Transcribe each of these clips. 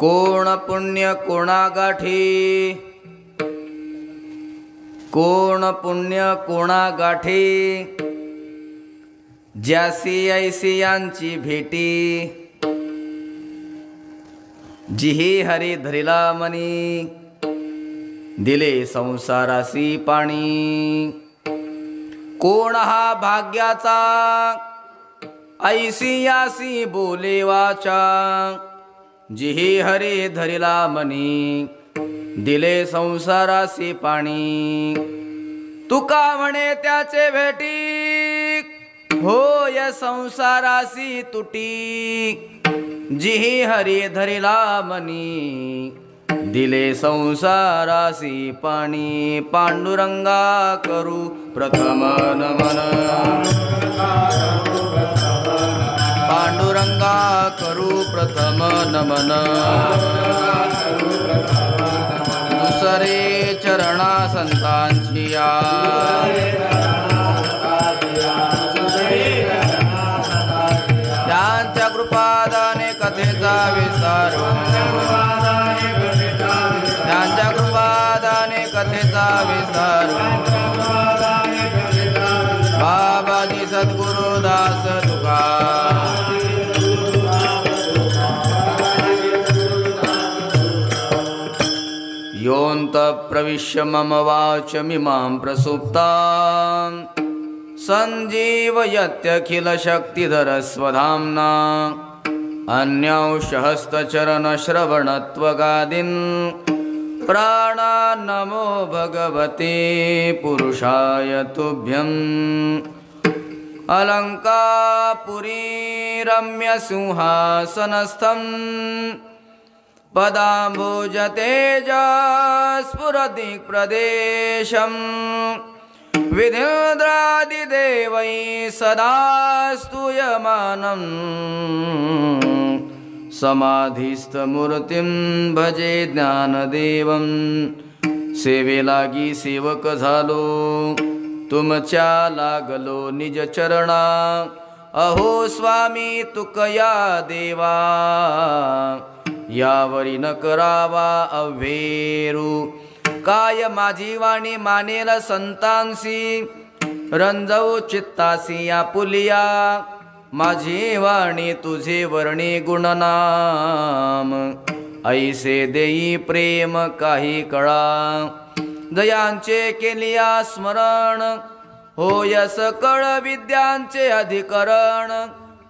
कोण पुण्य कोणा गाठी, कोण पुण्य कोणा गाठी, ज्यासी ऐसी यांची भेटी, जिही हरी धरिला मनी, दिले संसारासी पाणी. कोण हा भाग्याचा, ऐसी यासी बोले वाचा, जिही हरी धरिला मनी, दिले संसारासी पाणी. तुका म्हणे त्याचे भेटी, होय संसारासी तुटी, जिही हरी धरिला मनी, दिले संसारासी पाणी. पांडुरंगा करू प्रथम नमन, पांडुरंगा करू प्रथम नमन. दुसरे चरणा संतांची या, त्यांच्या कृपादाने कथेचा विस्तार, त्यांच्या कृपादाने कथेचा विस्तार. बाबाजी सद्गुरुदास तुका, योऽन्त प्रविश्य मम वाचमिमां प्रसुप्तां, सञ्जीवयत्यखिलशक्तिधरस्वधाम्ना. अन्यौषहस्तचरणश्रवणत्वगादीन् प्राणान्नमो भगवते पुरुषाय तुभ्यम्. अलङ्कापुरी रम्यसिंहासनस्थम्, पदाम्बुजतेजा स्फुरदिक्प्रदेशम्. विधिन्द्रादिदेवैः सदा स्तूयमानम्, समाधिस्थमूर्तिं भजे ज्ञानदेवं. सेवे लागी सेवक झालो, तुमच्या लागलो निज चरणा. अहो स्वामी तुकया देवा, यावरी न करावा अव्हेरू. काय माझी वाणी मानेल संतांसी, रंजवू चित्तासी आपुलिया. माझी वाणी तुझे वर्णी गुणनाम, ऐसे देई प्रेम काही कळा. दयांचे केलिया स्मरण, होय सकळ विद्यांचे अधिकरण.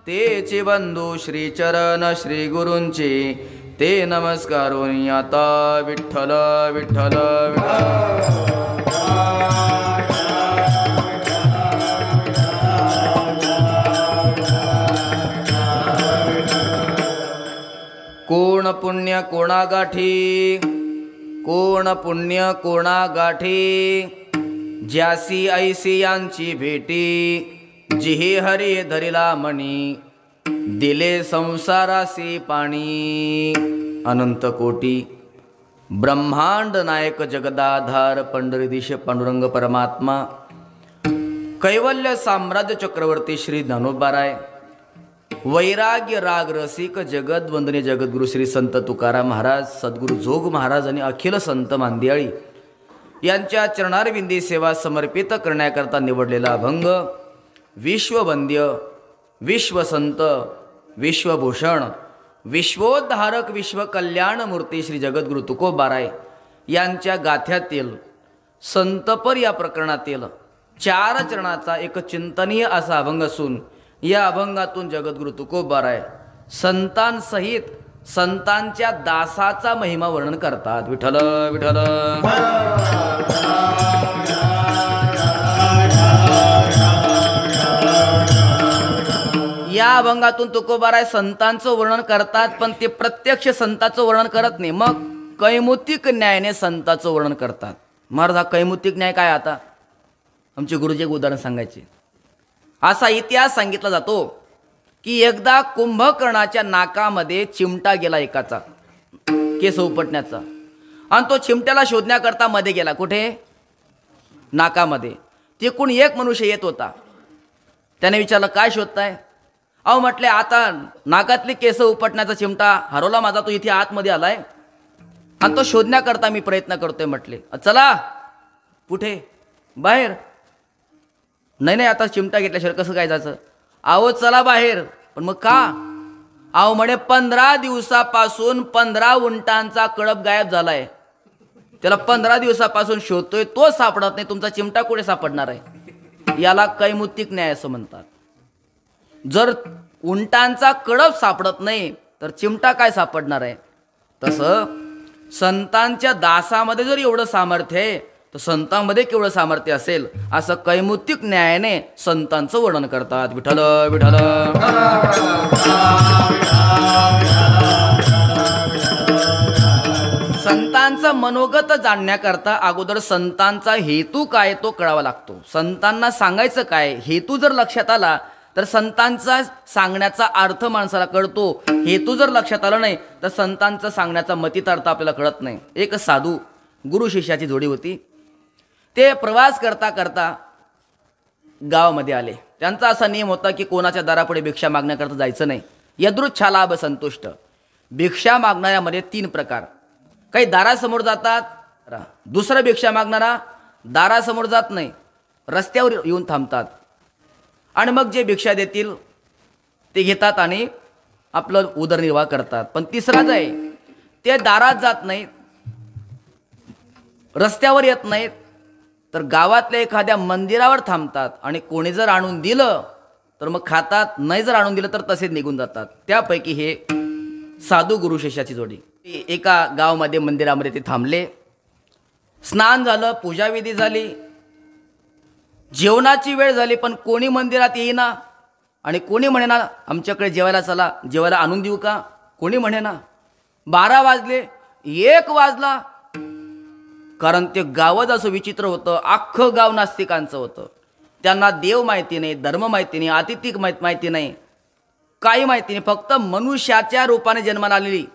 तेचे बंधू श्रीचरण श्री गुरूंचे, ते नमस्कारून आता विठ्ठल विठ्ठल विठ्ठल. कोण पुण्य कोणा गाठी, कोण पुण्य कोणा गाठी, ज्यासी ऐसी यांची भेटी, जिही हरी धरिला मनी, दिले संसारासी पाणी. अनंत कोटी ब्रह्मांड नायक जगदाधार पंढरीधीश पांडुरंग परमात्मा, कैवल्य साम्राज्य चक्रवर्ती श्री ज्ञानोबाराय, वैराग्य राग रसिक जगद वंदनीय जगद्गुरु श्री संत तुकाराम महाराज, सद्गुरु जोग महाराज आणि अखिल संत मांदियाळी यांच्या चरणारविंदी सेवा समर्पित करण्याकरता निवडलेला अभंग विश्ववंद्य, विश्वसंत, विश्वभूषण, विश्वोद्धारक, विश्वकल्याणमूर्ती श्री जगद्गुरु तुकोबाराय यांच्या गाथ्यातील संतपर या प्रकरणातील 4 चरणाचा एक चिंतनीय असा अभंग असून, या अभंगातून जगद्गुरु तुकोबाराय संतांसहित संतांच्या दासाचा महिमा वर्णन करतात. विठ्ठल विठ्ठल. या अभंगातून तुकोबाराय संतांचं वर्णन करतात, पण ते प्रत्यक्ष संतांचं वर्णन करत नाही. मग कैमुतिक न्यायाने संतांचं वर्णन करतात. महाराज हा कैमुतिक न्याय काय? आता आमचे गुरुजी एक उदाहरण सांगायचे. असा इतिहास सांगितला जातो की एकदा कुंभकर्णाच्या नाकामध्ये चिमटा गेला एकाचा, केस उपटण्याचा, आणि तो चिमट्याला शोधण्याकरता मध्ये गेला. कुठे? नाकामध्ये. तिकडून एक मनुष्य येत होता. त्याने विचारलं, काय शोधताय? अहो म्हटले आता नाकातली केस उपटण्याचा चिमटा हरवला माझा, तो इथे आतमध्ये आलाय आणि तो शोधण्याकरता मी प्रयत्न करतोय. म्हटले चला. कुठे? बाहेर. नाही नाही, आता चिमटा घेतल्याशिवाय कसं काय जायचं? अहो चला बाहेर. पण मग का? अहो म्हणे 15 दिवसापासून 15 उंटांचा कळप गायब झालाय. त्याला 15 दिवसापासून शोधतोय, तो सापडत नाही. तुमचा चिमटा कुठे सापडणार आहे? याला कैमुतिक न्याय असं म्हणतात. जर उंटांचा कळप सापडत नाही तर चिमटा काय सापडणार आहे? तसं संतांच्या दासामध्ये जर एवढं सामर्थ्य आहे तर संतांमध्ये केवढं सामर्थ्य असेल असं कैमुतिक न्यायाने संतांचं वर्णन करतात. विठ्ठल विठ्ठल. संतांचं मनोगत जाणण्याकरता अगोदर संतांचा हेतू काय तो कळावा लागतो. संतांना सांगायचं काय हेतू जर लक्षात आला तर संतांचा सांगण्याचा अर्थ माणसाला कळतो. हेतू जर लक्षात आला नाही तर संतांचा सांगण्याचा मतितार्थ आपल्याला कळत नाही. एक साधू गुरु शिष्याची जोडी होती. ते प्रवास करता करता गावामध्ये आले. त्यांचा असा नियम होता की कोणाच्या दारापुढे भिक्षा मागण्याकरता जायचं नाही. यदृच्छा लाभ संतुष्ट. भिक्षा मागणाऱ्यामध्ये 3 प्रकार. काही दारासमोर जातात, दुसरा भिक्षा मागणारा दारासमोर जात नाही, रस्त्यावर येऊन थांबतात आणि मग जे भिक्षा देतील ते घेतात आणि आपलं उदरनिर्वाह करतात. पण तिसराच आहे, ते दारात जात नाहीत, रस्त्यावर येत नाहीत, तर गावातल्या एखाद्या मंदिरावर थांबतात आणि कोणी जर आणून दिलं तर मग खातात, नाही जर आणून दिलं तर तसेच निघून जातात. त्यापैकी हे साधू गुरु शिष्याची जोडी. एका गावामध्ये मंदिरामध्ये ते थांबले. स्नान झालं, पूजाविधी झाली, जेवणाची वेळ झाली, पण कोणी मंदिरात येईना आणि कोणी म्हणेना आमच्याकडे जेवायला चला, जेवायला आणून देऊ का? कोणी म्हणेना. 12 वाजले, 1 वाजला. कारण ते गावच असं विचित्र होतं. अख्खं गाव नास्तिकांचं होतं. त्यांना देव माहिती नाही, धर्म माहिती नाही, आतिथिक माहिती नाही, काही माहिती नाही. फक्त मनुष्याच्या रूपाने जन्माला आलेली,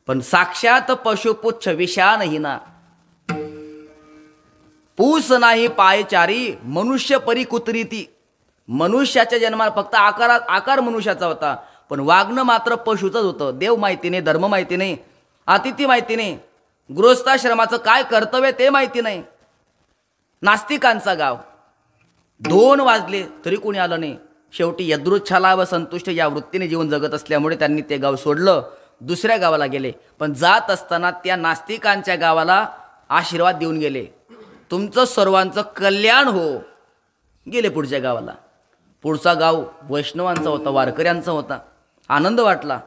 पण साक्षात पशुपुच्छ विषानही ना. पूस नाही पायचारी मनुष्य परी कुत्रीती. मनुष्याच्या जन्माला फक्त आकार मनुष्याचा होता, पण वागणं मात्र पशुचंच होतं. देव माहिती नाही, धर्म माहिती नाही, अतिथी माहिती नाही, गृहस्थाश्रमाचं काय कर्तव्य ते माहिती नाही. नास्तिकांचा गाव. 2 वाजले तरी कोणी आलं नाही. शेवटी यदृच्छा व संतुष्ट या वृत्तीने जीवन जगत असल्यामुळे त्यांनी ते गाव सोडलं, दुसऱ्या गावाला गेले. पण जात असताना त्या नास्तिकांच्या गावाला आशीर्वाद देऊन गेले, तुमचं सर्वांचं कल्याण हो. गेले पुढच्या गावाला. पुढचा गाव वैष्णवांचा होता, वारकऱ्यांचा होता. आनंद वाटला.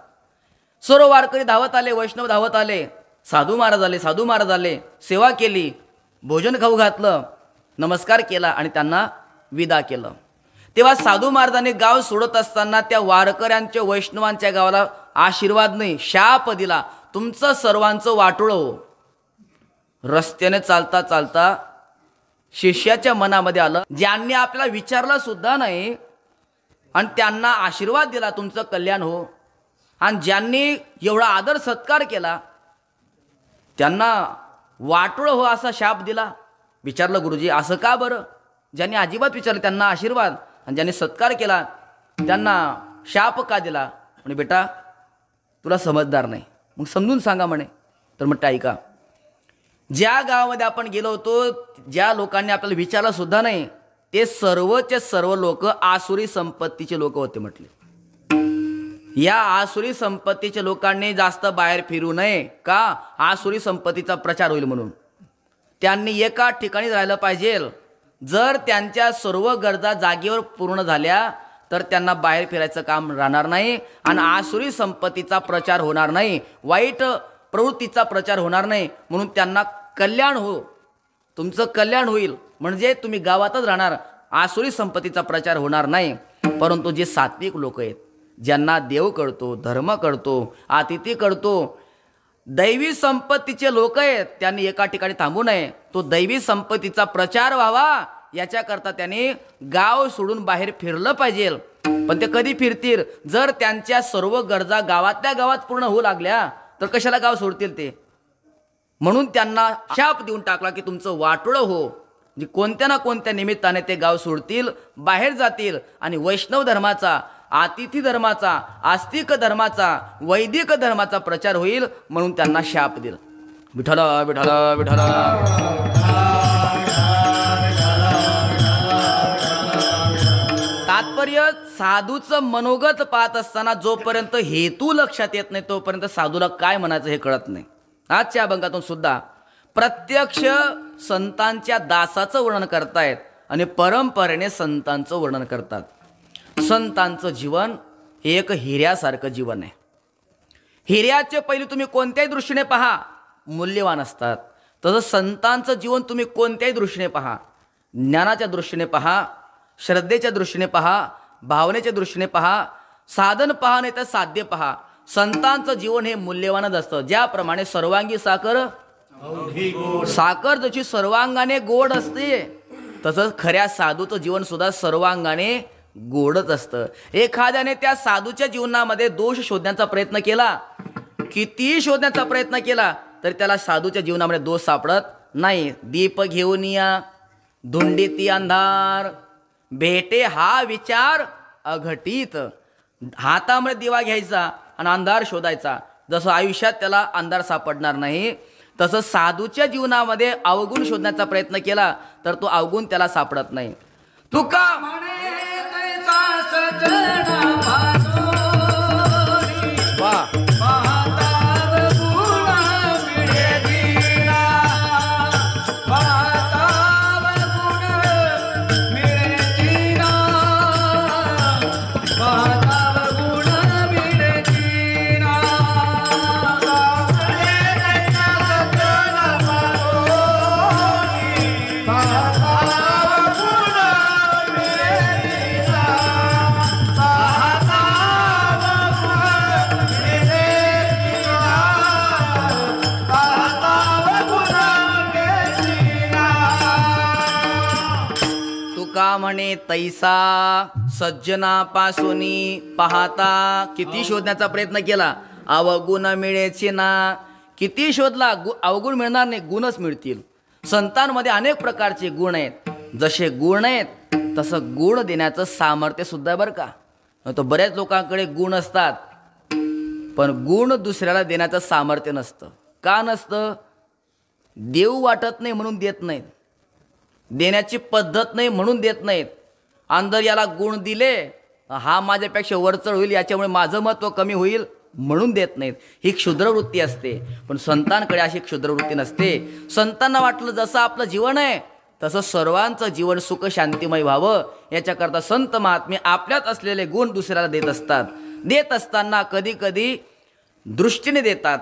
सर्व वारकरी धावत आले, वैष्णव धावत आले. साधू महाराज आले, सेवा केली, भोजन खाऊ घातलं, नमस्कार केला आणि त्यांना विदा केलं. तेव्हा साधू महाराजांनी गाव सोडत असताना त्या वारकऱ्यांच्या वैष्णवांच्या गावाला आशीर्वाद नाही, शाप दिला, तुमचं सर्वांचं वाटोळं हो. रस्त्याने चालता चालता शिष्याच्या मनामध्ये आलं, ज्यांनी आपल्याला विचारलं सुद्धा नाही आणि त्यांना आशीर्वाद दिला तुमचं कल्याण हो, आणि ज्यांनी एवढा आदर सत्कार केला त्यांना वाटोळं हो असा शाप दिला. विचारलं गुरुजी असं का बरं? ज्यांनी अजिबात विचारलं त्यांना आशीर्वाद, आणि ज्यांनी सत्कार केला त्यांना शाप का दिला? म्हणे बेटा तुला समजदार नाही, मग समजून सांगा म्हणे. तर म्हटलं ऐका, ज्या गावामध्ये आपण गेलो होतो, ज्या लोकांनी आपल्याला विचारलं सुद्धा नाही, ते सर्वचे सर्व लोक आसुरी संपत्तीचे लोक होते म्हटले. या आसुरी संपत्तीच्या लोकांनी जास्त बाहेर फिरू नये. का? आसुरी संपत्तीचा प्रचार होईल म्हणून. त्यांनी एका ठिकाणी राहिलं पाहिजे. जर त्यांच्या सर्व गरजा जागेवर पूर्ण झाल्या तर त्यांना बाहेर फिरायचं काम राहणार नाही आणि आसुरी संपत्तीचा प्रचार होणार नाही, वाईट प्रवृत्तीचा प्रचार होणार नाही. म्हणून त्यांना कल्याण हो, तुमचं कल्याण होईल, म्हणजे तुम्ही गावातच राहणार, आसुरी संपत्तीचा प्रचार होणार नाही. परंतु जे सात्विक लोक आहेत, ज्यांना देव कळतो, धर्म कळतो, अतिथी कळतो, दैवी संपत्तीचे लोक आहेत, त्यांनी एका ठिकाणी थांबू नये. तो दैवी संपत्तीचा प्रचार व्हावा याच्याकरता त्यांनी गाव सोडून बाहेर फिरलं पाहिजे. पण ते कधी फिरतील? जर त्यांच्या सर्व गरजा गावातल्या गावात पूर्ण होऊ लागल्या तर कशाला गाव सोडतील ते? म्हणून त्यांना शाप देऊन टाकला की तुमचं वाटोळं हो. म्हणजे कोणत्या ना कोणत्या निमित्ताने ते गाव सोडतील, बाहेर जातील आणि वैष्णव धर्माचा, अतिथी धर्माचा, आस्तिक धर्माचा, वैदिक धर्माचा प्रचार होईल म्हणून त्यांना शाप दिला. विठ्ठल विठ्ठल विठ्ठल. तात्पर्य साधूचं मनोगत पाहत असताना जोपर्यंत हेतू लक्षात येत नाही तोपर्यंत साधूला काय म्हणायचं हे कळत नाही. आजच्या अभंगातून सुद्धा प्रत्यक्ष संतांच्या दासाचं वर्णन करतायत आणि परंपरेने संतांचं वर्णन करतात. संतांचं जीवन हे एक हिऱ्यासारखं जीवन आहे. हिऱ्याचे पहिले तुम्ही कोणत्याही दृष्टीने पहा मूल्यवान असतात, तसं संतांचं जीवन तुम्ही कोणत्याही दृष्टीने पहा, ज्ञानाच्या दृष्टीने पहा, श्रद्धेच्या दृष्टीने पहा, भावनेच्या दृष्टीने पहा, साधन पहा नाही तर साध्य पहा, संतांचं जीवन हे मूल्यवानच असतं. ज्याप्रमाणे सर्वांगी साखर साखर जशी सर्वांगाने गोड असते तसंच खऱ्या साधूचं जीवन सुद्धा सर्वांगाने गोडच असतं. एखाद्याने त्या साधूच्या जीवनामध्ये दोष शोधण्याचा प्रयत्न केला, कितीही शोधण्याचा प्रयत्न केला तर त्याला साधूच्या जीवनामध्ये दोष सापडत नाही. दीप घेऊन या धुंडीती अंधार भेटे हा विचार अघटित. हातामध्ये दिवा घ्यायचा आणि अंधार शोधायचा. जसं आयुष्यात त्याला अंधार सापडणार नाही तसं साधूच्या जीवनामध्ये अवगुण शोधण्याचा प्रयत्न केला तर तो अवगुण त्याला सापडत नाही. तुका वा म्हणे तैसा सज्जनापासून पाहता. किती शोधण्याचा प्रयत्न केला अवगुण मिळेचे ना. किती शोधला अवगुण मिळणार नाही, गुणच मिळतील. संतांमध्ये अनेक प्रकारचे गुण आहेत. जसे गुण आहेत तसं गुण देण्याचं सामर्थ्य सुद्धा बरं का. तो बऱ्याच लोकांकडे गुण असतात पण गुण दुसऱ्याला देण्याचं सामर्थ्य नसतं. का नसतं? देऊ वाटत नाही म्हणून देत नाहीत, देण्याची पद्धत नाही म्हणून देत नाहीत. अंदर याला गुण दिले हा माझ्यापेक्षा वरचढ होईल याच्यामुळे माझं महत्त्व कमी होईल म्हणून देत नाहीत. ही क्षुद्रवृत्ती असते. पण संतांकडे अशी क्षुद्रवृत्ती नसते. संतांना वाटलं जसं आपलं जीवन आहे तसं सर्वांचं जीवन सुख शांतिमय व्हावं याच्याकरता संत महात्मे आपल्यात असलेले गुण दुसऱ्याला देत असतात. देत असताना कधी कधी दृष्टीने देतात,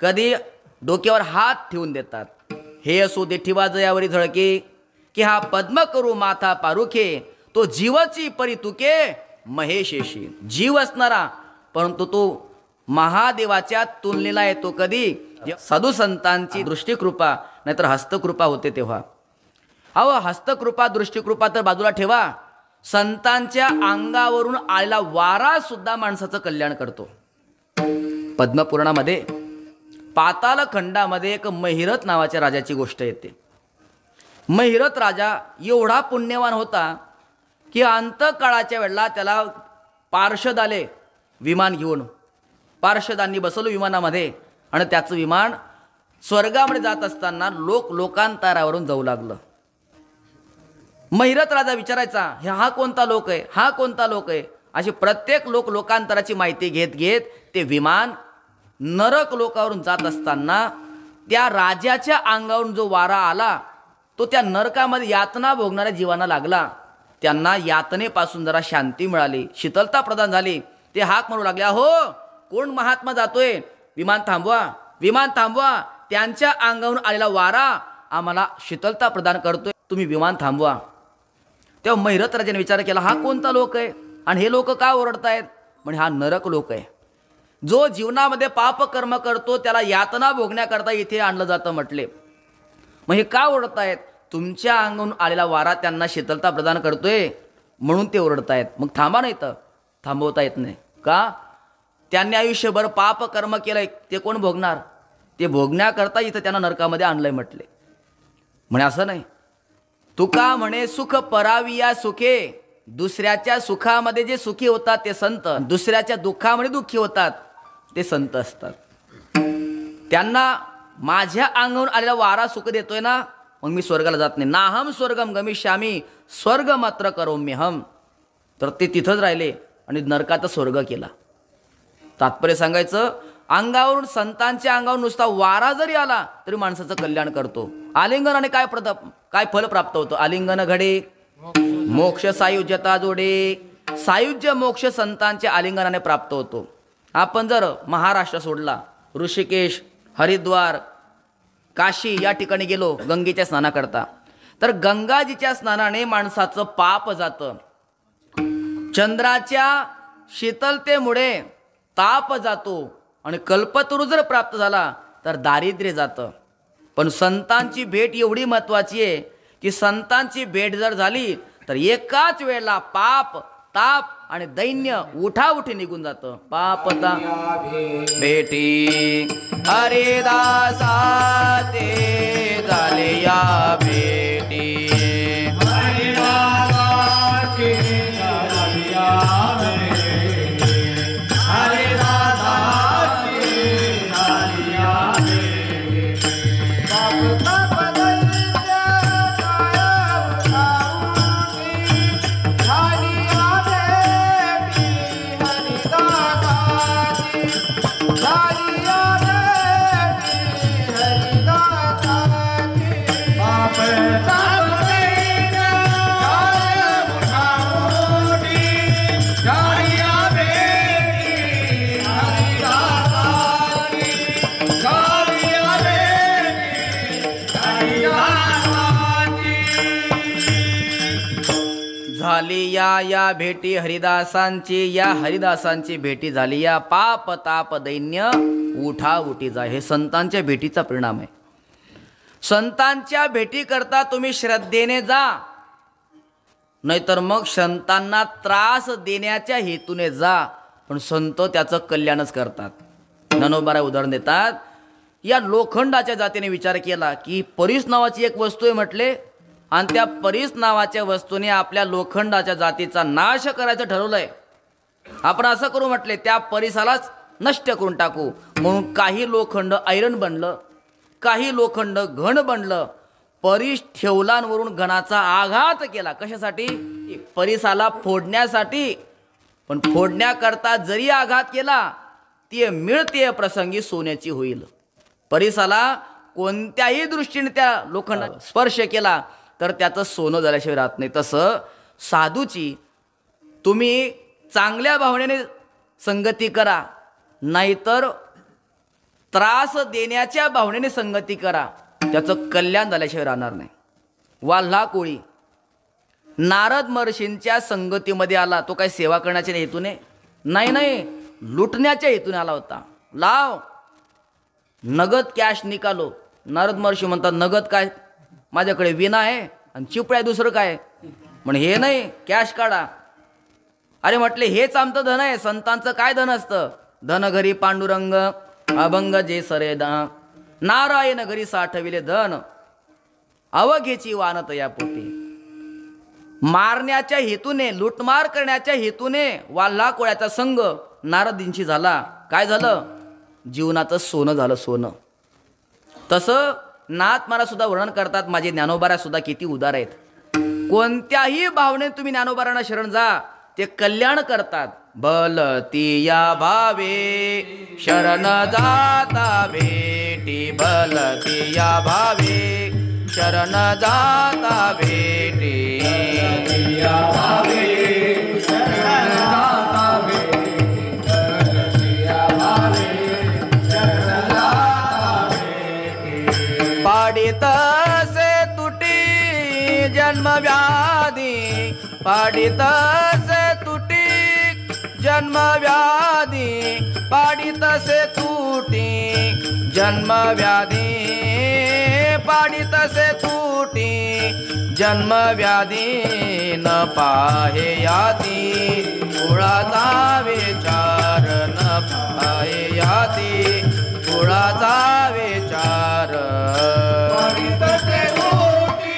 कधी डोक्यावर हात ठेवून देतात. हे असो दे ठिवा जयावरी झळके की हा पद्म करू माथा पारुखे तो जीवाची परी तुके महेशेशी. जीव असणारा परंतु तो महादेवाच्या तुलनेला येतो कधी साधू संतांची दृष्टिकृपा नाहीतर हस्तकृपा होते तेव्हा. अहो हस्तकृपा दृष्टिकृपा तर बाजूला ठेवा, संतांच्या अंगावरून आलेला वारा सुद्धा माणसाचं कल्याण करतो. पद्मपुराणामध्ये पाताल खंडामध्ये एक महिरथ नावाच्या राजाची गोष्ट येते. महिरथ राजा एवढा पुण्यवान होता की अंतकाळाच्या वेळेला त्याला पार्षद आले विमान घेऊन. पार्षदांनी बसवलं विमानामध्ये आणि त्याचं विमान स्वर्गामध्ये जात असताना लोकांतरावरून जाऊ लागलं. महिरथ राजा विचारायचा हा कोणता लोक आहे, हा कोणता लोक आहे. अशी प्रत्येक लोकांतराची माहिती घेत घेत ते विमान नरक लोकावरून जात असताना त्या राजाच्या अंगावरून जो वारा आला तो त्या नरकामध्ये यातना भोगणाऱ्या जीवांना लागला. त्यांना यातनेपासून जरा शांती मिळाली, शीतलता प्रदान झाली. ते हाक म्हणू लागले, हो कोण महात्मा जातोय, विमान थांबवा, विमान थांबवा. त्यांच्या अंगावरून आलेला वारा आम्हाला शीतलता प्रदान करतोय, तुम्ही विमान थांबवा. तेव्हा महिरथ राजाने विचार केला हा कोणता लोक आहे आणि हे लोक का ओरडतायत. म्हणजे हा नरक लोक आहे. जो जीवनामध्ये पाप कर्म करतो त्याला यातना भोगण्याकरता इथे आणलं जातं म्हटले. मग हे का ओरडतायत. तुमच्या अंगावरून आलेला वारा त्यांना शीतलता प्रदान करतोय म्हणून ते ओरडतायत. मग थांबा नाही तर थांबवता येत नाही का. त्यांनी आयुष्यभर पाप कर्म केलंय ते कोण भोगणार. ते भोगण्याकरता इथं त्यांना नरकामध्ये आणलंय म्हटले. म्हणे असं नाही. तुका म्हणे सुख पराविया सुखे दुसऱ्याच्या सुखामध्ये जे सुखी होतात ते संत, दुसऱ्याच्या दुःखामध्ये दुःखी होतात ते संत असतात. त्यांना माझ्या अंगावर आलेला वारा सुख देतोय ना, मग मी स्वर्गाला जात नाही. नाहम स्वर्गम गमिष्यामी स्वर्ग मात्र करोम्यहम. तर ते तिथंच राहिले आणि नरकाचा स्वर्ग केला. तात्पर्य सांगायचं, अंगावरून संतांच्या अंगावर नुसता वारा जरी आला तरी माणसाचं कल्याण करतो. आलिंगनाने काय फल प्राप्त होतं? आलिंगन घडे मोक्ष सायुज्यता जोडे. सायुज्य मोक्ष संतांच्या आलिंगनाने प्राप्त होतो. आपण जर महाराष्ट्र सोडला, ऋषिकेश, हरिद्वार, काशी या ठिकाणी गेलो गंगेच्या स्नानाकरता, तर गंगाजीच्या स्नानाने माणसाचं पाप जातं. चंद्राच्या शीतलतेमुळे ताप जातो आणि कल्पतरू जर प्राप्त झाला तर दारिद्र्य जातं. पण संतांची भेट एवढी महत्त्वाची आहे की संतांची भेट जर झाली तर एकाच वेळेला पाप, ताप आणि दैन्य उठाउठी निघून जातं. पापता भेटी हरिदासा ते झाले या भेटी. झाली या भेटी हरिदासांची, या हरिदासांची भेटी झाली या. पाप ताप दैन्य उठा उठी जा. हे संतांच्या भेटीचा परिणाम आहे. संतांच्या भेटी करता तुम्ही श्रद्धेने जा, नाहीतर मग संतांना त्रास देण्याच्या हेतूने जा, पण संत त्याचं कल्याणच करतात. ज्ञानोबा उदाहरण देतात, या लोखंडाच्या जातीने विचार केला की परीस नावाची एक वस्तू आहे म्हटले, आणि त्या परीस नावाच्या वस्तूने आपल्या लोखंडाच्या जातीचा नाश करायचं ठरवलंय. आपण असं करू म्हटले, त्या परीसालाच नष्ट करून टाकू. म्हणून काही लोखंड आयरन बनलं, काही लोखंड घन बनलं. परीस ठेवलांवरून घणाचा आघात केला. कशासाठी? परीसाला फोडण्यासाठी. पण फोडण्याकरता जरी आघात केला ती मिळते प्रसंगी सोन्याची होईल. परीसाला कोणत्याही दृष्टीने त्या लोखंडाला स्पर्श केला तर त्याचं सोनं झाल्याशिवाय राहत नाही. तसं साधूची तुम्ही चांगल्या भावनेने संगती करा, नाहीतर त्रास देण्याच्या भावनेने संगती करा, त्याचं कल्याण झाल्याशिवाय राहणार नाही. वाल्हा कोळी नारद महर्षींच्या संगतीमध्ये आला. तो काय सेवा करण्याच्या हेतूने नाही, लुटण्याच्या हेतूने आला होता. लाव नगद कॅश निकालो. नारद महर्षी म्हणतात, नगद काय? माझ्याकडे विना आहे आणि चिपळ्या दुसरं काय? म्हणे हे नाही, कॅश काढा. अरे म्हटले, हेच आमचं धन आहे. संतांचं काय धन असतं? धन घरी पांडुरंग अभंग जे सरे दा, नारायण घरी साठविले धन अवघेची वानत या पोटी. मारण्याच्या हेतूने, लुटमार करण्याच्या हेतूने वाल्हा कोळ्याचा संघ नारदींशी झाला. काय झालं? जीवनाचं सोनं झालं, सोनं. तसं नाथ महाराज सुद्धा वर्णन करतात, माझे ज्ञानोबारा सुद्धा किती उदार आहेत. कोणत्याही भावने तुम्ही ज्ञानोबारांना शरण जा, ते कल्याण करतात. भलती या भावे शरण जाता भेटी, भलती या भावे शरण जाता भेटी. या भावे शरण जाता भेटी, भलती या भावे शरण जाता भेटी. पाडित से तुटी जन्म व्याधी, पाडित से तुटी जन्म व्याधी, पाडित से तुटी जन्म व्याधी, पाडित से तुटी जन्म व्याधी. न पाहे याती कुळाचा विचार, न पाहे याती कुळाचा विचार. पाडित से तुटी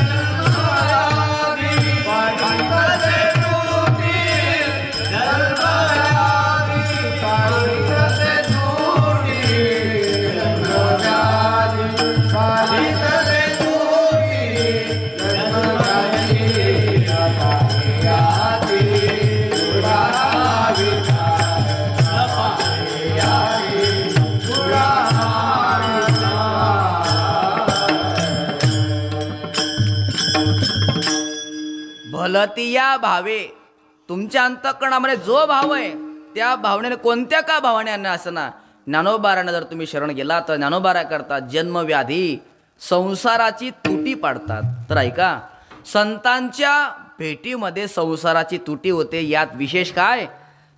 जन्म व्याधी, पाडित भलतिया भावे, तुमच्या अंतःकरणामध्ये जो भाव आहे त्या भावनेने, कोणत्या का भावाने अन्न असना, ज्ञानोबारानं जर तुम्ही शरण गेला तर ज्ञानोबारा करतात जन्मव्याधी संसाराची तुटी पाडतात. तर ऐका, संतांच्या भेटीमध्ये संसाराची तुटी होते. यात विशेष काय,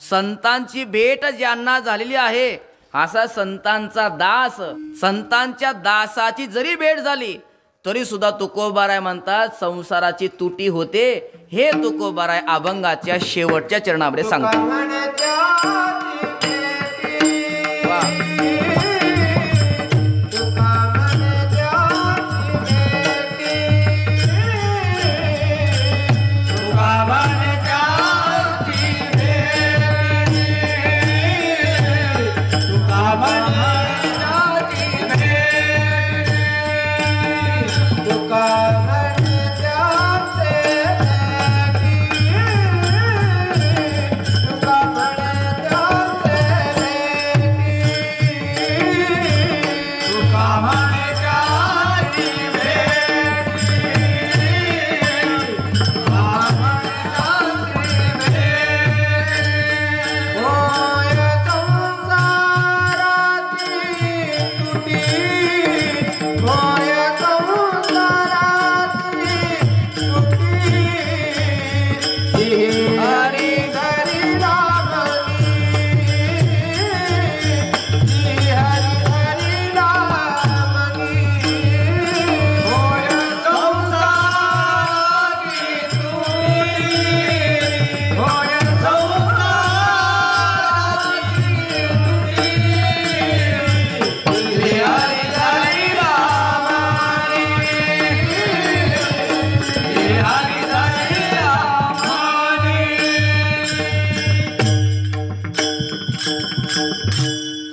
संतांची भेट ज्यांना झालेली आहे असा संतांचा दास, संतांच्या दासाची जरी भेट झाली तरी सुद्धा तुकोबाराय म्हणतात संसाराची तुटी होते. हे तुकोबाराय अभंगाच्या शेवटच्या चरणामध्ये सांगतात.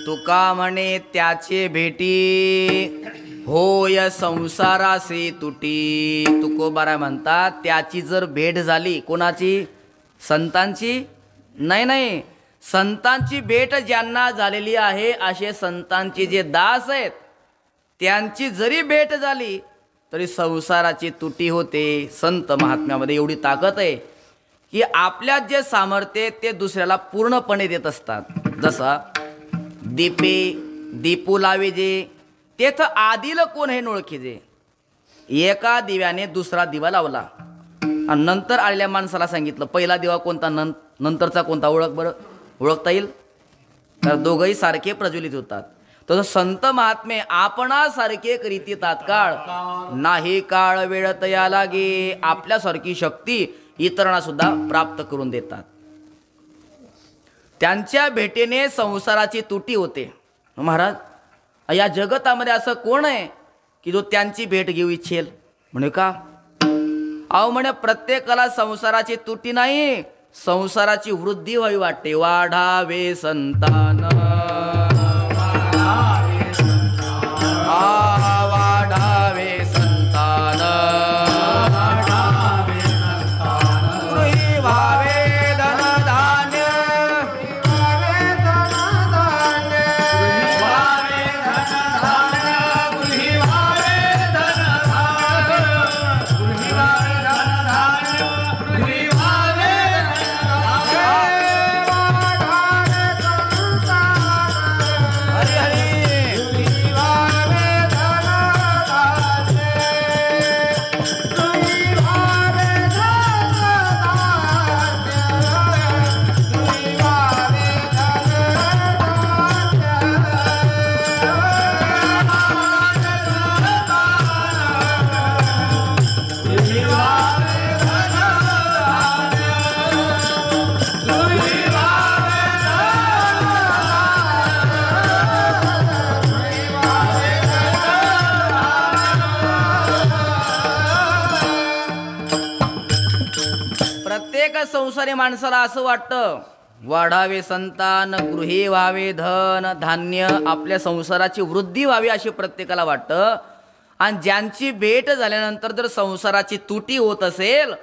तुका म्हणे त्याचे भेटी होय संसारासे तुटी. तुकोबाराय म्हणतात त्याची जर भेट झाली, कोणाची, संतांची, नाही, संतांची भेट ज्यांना झालेली आहे असे संतांचे जे दास आहेत त्यांची जरी भेट झाली तरी संसाराची तुटी होते. संत महात्म्यामध्ये एवढी ताकद आहे की आपल्यात जे सामर्थ्य आहे ते दुसऱ्याला पूर्णपणे देत असतात. जसा दीपे दीपू लावे जे, तेथ आदिल कोण हे ओळखीजे. एका दिव्याने दुसरा दिवा लावला आणि नंतर आलेल्या माणसाला सांगितलं पहिला दिवा कोणता, नंतरचा कोणता, ओळख बरं, ओळखता येईल. तर दोघंही सारखे प्रज्वलित होतात. तसं संत महात्मे आपणासारखे करीती तात्काळ, नाही काळ वेळ तया लागे. आपल्यासारखी शक्ती इतरांना सुद्धा प्राप्त करून देतात. त्यांच्या भेटीने संसाराची तुटी होते. महाराज, या जगतामध्ये असं कोण आहे की जो त्यांची भेट घेऊ इच्छेल? म्हणे का? अहो म्हणे प्रत्येकाला संसाराची तुटी नाही, संसाराची वृद्धी व्हावी वाटते. वाढावे संतान, वाढावे संतान, गृही भावे धनधान्य, संसारी माणसाला असं वाटतं वाढावे संतान, गृही व्हावे धन धान्य, आपल्या संसाराची वृद्धी व्हावी अशी प्रत्येकाला वाटतं. आणि ज्यांची भेट झाल्यानंतर जर संसाराची तुटी होत असेल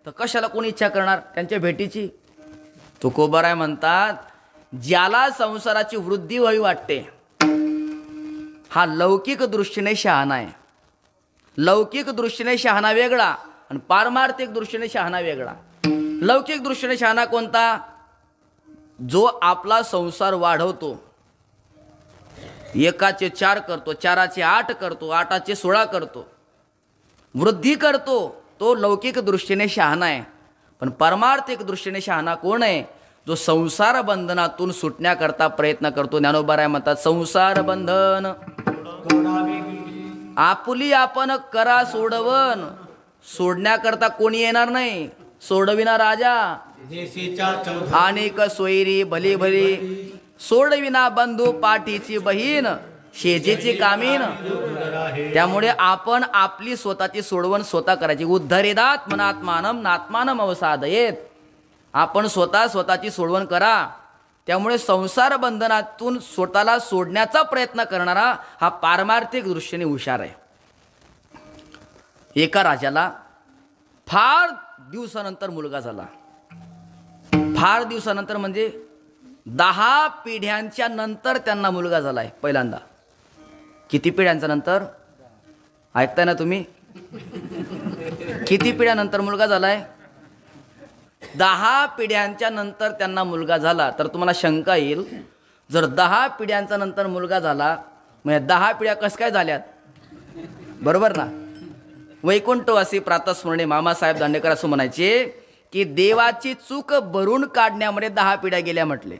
तर कशाला कोणी इच्छा करणार त्यांच्या भेटीची? तुकोबाराय म्हणतात ज्याला संसाराची वृद्धी व्हावी वाटते हा लौकिक दृष्टीने शहाणा आहे. लौकिक दृष्टीने शहाणा वेगळा आणि पारमार्थिक दृष्टीने शहाणा वेगळा. लौकिक दृष्टीने शहाणा कोणता? जो आपला संसार वाढवतो. एकाचे 4 करतो, 4चे 8 करतो, 8चे 16 करतो, वृद्धी करतो, तो लौकिक दृष्टीने शहाणा आहे. पण पारमार्थिक दृष्टीने शहाणा कोण आहे? जो संसार बंधनातून सुटण्याकरता प्रयत्न करतो. ज्ञानोबा म्हणतात संसार बंधन आपुली आपण करा सोडवन. सोडण्याकरता कोणी येणार नाही, सोडविना राजा अनेक सोयरी भली भली. सोडविना बंधू पाठीची बहीण शेजेची कामीन. त्यामुळे आपण आपली स्वतःची सोडवण स्वतः करायची. उद्धरेदात मनात्मानम नात्मानम अवसादयेत. आपण स्वतःची सोडवण करा. त्यामुळे संसार बंधनातून स्वतःला सोडण्याचा प्रयत्न करणारा हा पारमार्थिक दृष्टीने हुशार आहे. एका राजाला फार दिवसानंतर मुलगा झाला. फार दिवसानंतर म्हणजे 10 पिढ्यांच्या नंतर त्यांना मुलगा झालाय पहिल्यांदा. किती पिढ्यांच्या नंतर? ऐकताय ना तुम्ही? किती पिढ्यानंतर मुलगा झालाय? 10 पिढ्यांच्या नंतर त्यांना मुलगा झाला. तर तुम्हाला शंका येईल, जर 10 पिढ्यांचा नंतर मुलगा झाला म्हणजे 10 पिढ्या कस काय झाल्यात? बरोबर ना? वैकुंठवासी प्रातस्मरणे मामासाहेब दांडेकर असं म्हणायचे की देवाची चूक भरून काढण्यामध्ये 10 पिढ्या गेल्या म्हटले.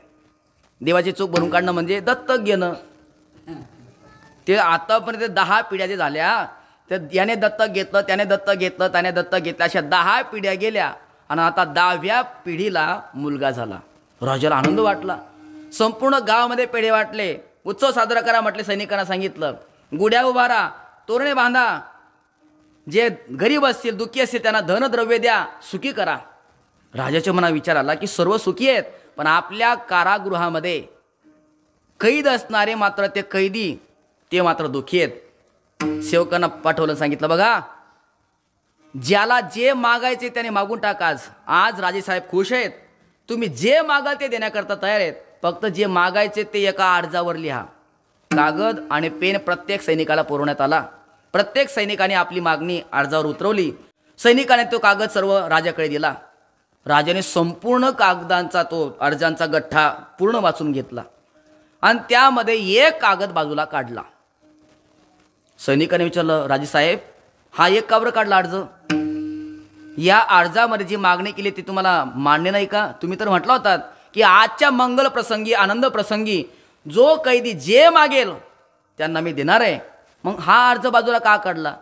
देवाची चूक भरून काढणं म्हणजे दत्तक घेणं. ते आतापर्यंत 10 पिढ्या जे झाल्या, तर याने दत्तक घेतलं, त्याने दत्तक घेतलं, त्याने दत्तक घेतलं, अशा 10 पिढ्या गेल्या आणि आता 10व्या पिढीला मुलगा झाला. राजाला आनंद वाटला. संपूर्ण गावामध्ये पेढे वाटले, उत्सव साजरा करा म्हटले. सैनिकांना सांगितलं, गुड्या उभारा, तोरणे बांधा, जे गरीब असतील दुःखी असतील त्यांना धनद्रव्य द्या, सुखी करा. राजाच्या मनात विचार आला की सर्व सुखी आहेत, पण आपल्या कारागृहामध्ये कैद असणारे मात्र ते कैदी ते मात्र दुःखी आहेत. सेवकांना पाठवलं, सांगितलं बघा ज्याला जे मागायचे त्याने मागून टाका. आज राजेसाहेब खुश आहेत, तुम्ही जे मागाल ते देण्याकरता तयार आहेत. फक्त जे मागायचे ते एका अर्जावर लिहा. कागद आणि पेन प्रत्येक सैनिकाला पुरवण्यात आला. प्रत्येक सैनिकाने आपली मागणी अर्जावर उतरवली. सैनिकाने तो कागद सर्व राजाकडे दिला. राजाने संपूर्ण कागदांचा तो अर्जांचा गठ्ठा पूर्ण वाचून घेतला आणि त्यामध्ये एक कागद बाजूला काढला. सैनिकाने विचारलं, राजेसाहेब हा एक का बरं काढला अर्ज? या अर्जामध्ये जी मागणी केली ती तुम्हाला मान्य नाही का? तुम्ही तर म्हटला होतात की आजच्या मंगल प्रसंगी आनंद प्रसंगी जो कैदी जे मागेल त्यांना मी देणार आहे. मग हा अर्ज बाजूला का काढला?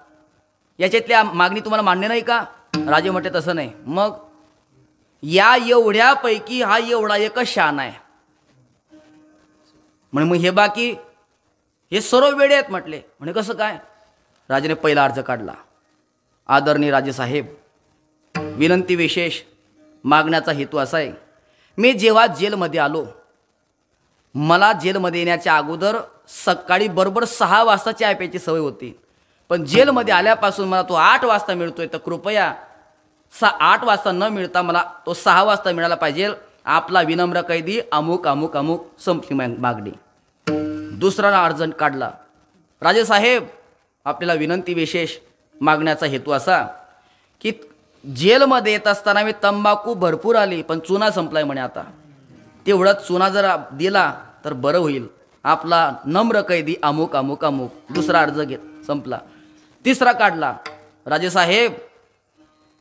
याच्यातल्या मागणी तुम्हाला मान्य नाही का? राजे म्हटले तसं नाही. मग या एवढ्यापैकी हा एवढा एकच शहाणा आहे म्हणे, मग हे बाकी हे सर्व वेडे आहेत म्हटले. म्हणे कसं काय? राजाने पहिला अर्ज काढला. आदरणीय राजेसाहेब, विनंती विशेष. मागण्याचा हेतू असा आहे, मी जेव्हा जेलमध्ये आलो, मला जेलमध्ये येण्याच्या अगोदर सकाळी बरोबर 6 वाजता चहा प्यायची सवय होती. पण जेलमध्ये आल्यापासून मला तो 8 वाजता मिळतोय, तर कृपया 8 वाजता न मिळता मला तो 6 वाजता मिळाला पाहिजे. आपला विनम्र कैदी अमुक अमुक अमुक. संपली मागणी. दुसरा अर्ज काढला. राजेसाहेब, आपल्याला विनंती विशेष. मागण्याचा हेतू असा की जेलमध्ये येत असताना मी तंबाखू भरपूर आली, पण चुना संपलाय म्हणे. आता तेवढाच चुना जर दिला तर बरं होईल. आपला नम्र कैदी अमुक अमुक अमुक. दुसरा अर्ज संपला. तिसरा काढला. राजेसाहेब,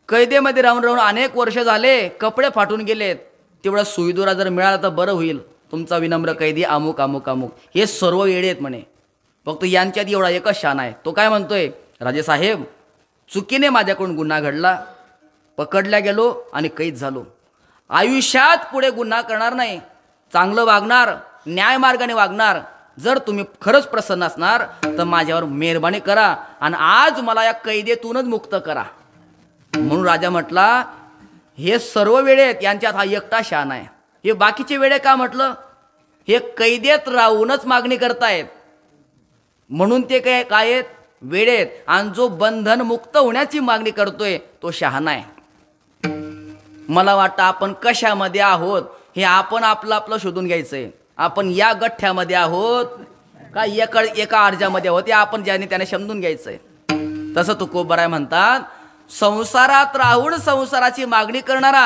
कैदेमध्ये राहून राहून अनेक वर्ष झाले, कपडे फाटून गेलेत, तेवढा सुईदोरा जर मिळाला तर बरं होईल. तुमचा विनम्र कैदी अमुक अमुक अमुक. हे सर्व वेडे आहेत म्हणे, फक्त यांच्यात एवढा एकच शान आहे. तो काय म्हणतोय, राजेसाहेब चुकीने माझ्याकडून गुन्हा घडला, पकडल्या गेलो आणि कैद झालो. आयुष्यात पुढे गुन्हा करणार नाही, चांगलं वागणार, न्यायमार्गाने वागणार. जर तुम्ही खरंच प्रसन्न असणार तर माझ्यावर मेहरबानी करा आणि आज मला या कैदेतूनच मुक्त करा. म्हणून राजा म्हटला, हे सर्व वेडे आहेत, यांच्यात हा एकटा शान आहे. हे बाकीचे वेडे का म्हटलं? हे कैदेत राहूनच मागणी करतायत म्हणून ते काय आहेत? वेडे आहेत. आणि जो बंधन मुक्त होण्याची मागणी करतोय तो शहाणा आहे. मला वाटतं आपण कशामध्ये आहोत हे आपण आपलं शोधून घ्यायचंय. आपण या गठ्ठ्यामध्ये आहोत का एका अर्जामध्ये आहोत हे आपण ज्याने त्याने समजून घ्यायचंय. तसं तुकोबराय म्हणतात, संसारात राहून संसाराची मागणी करणारा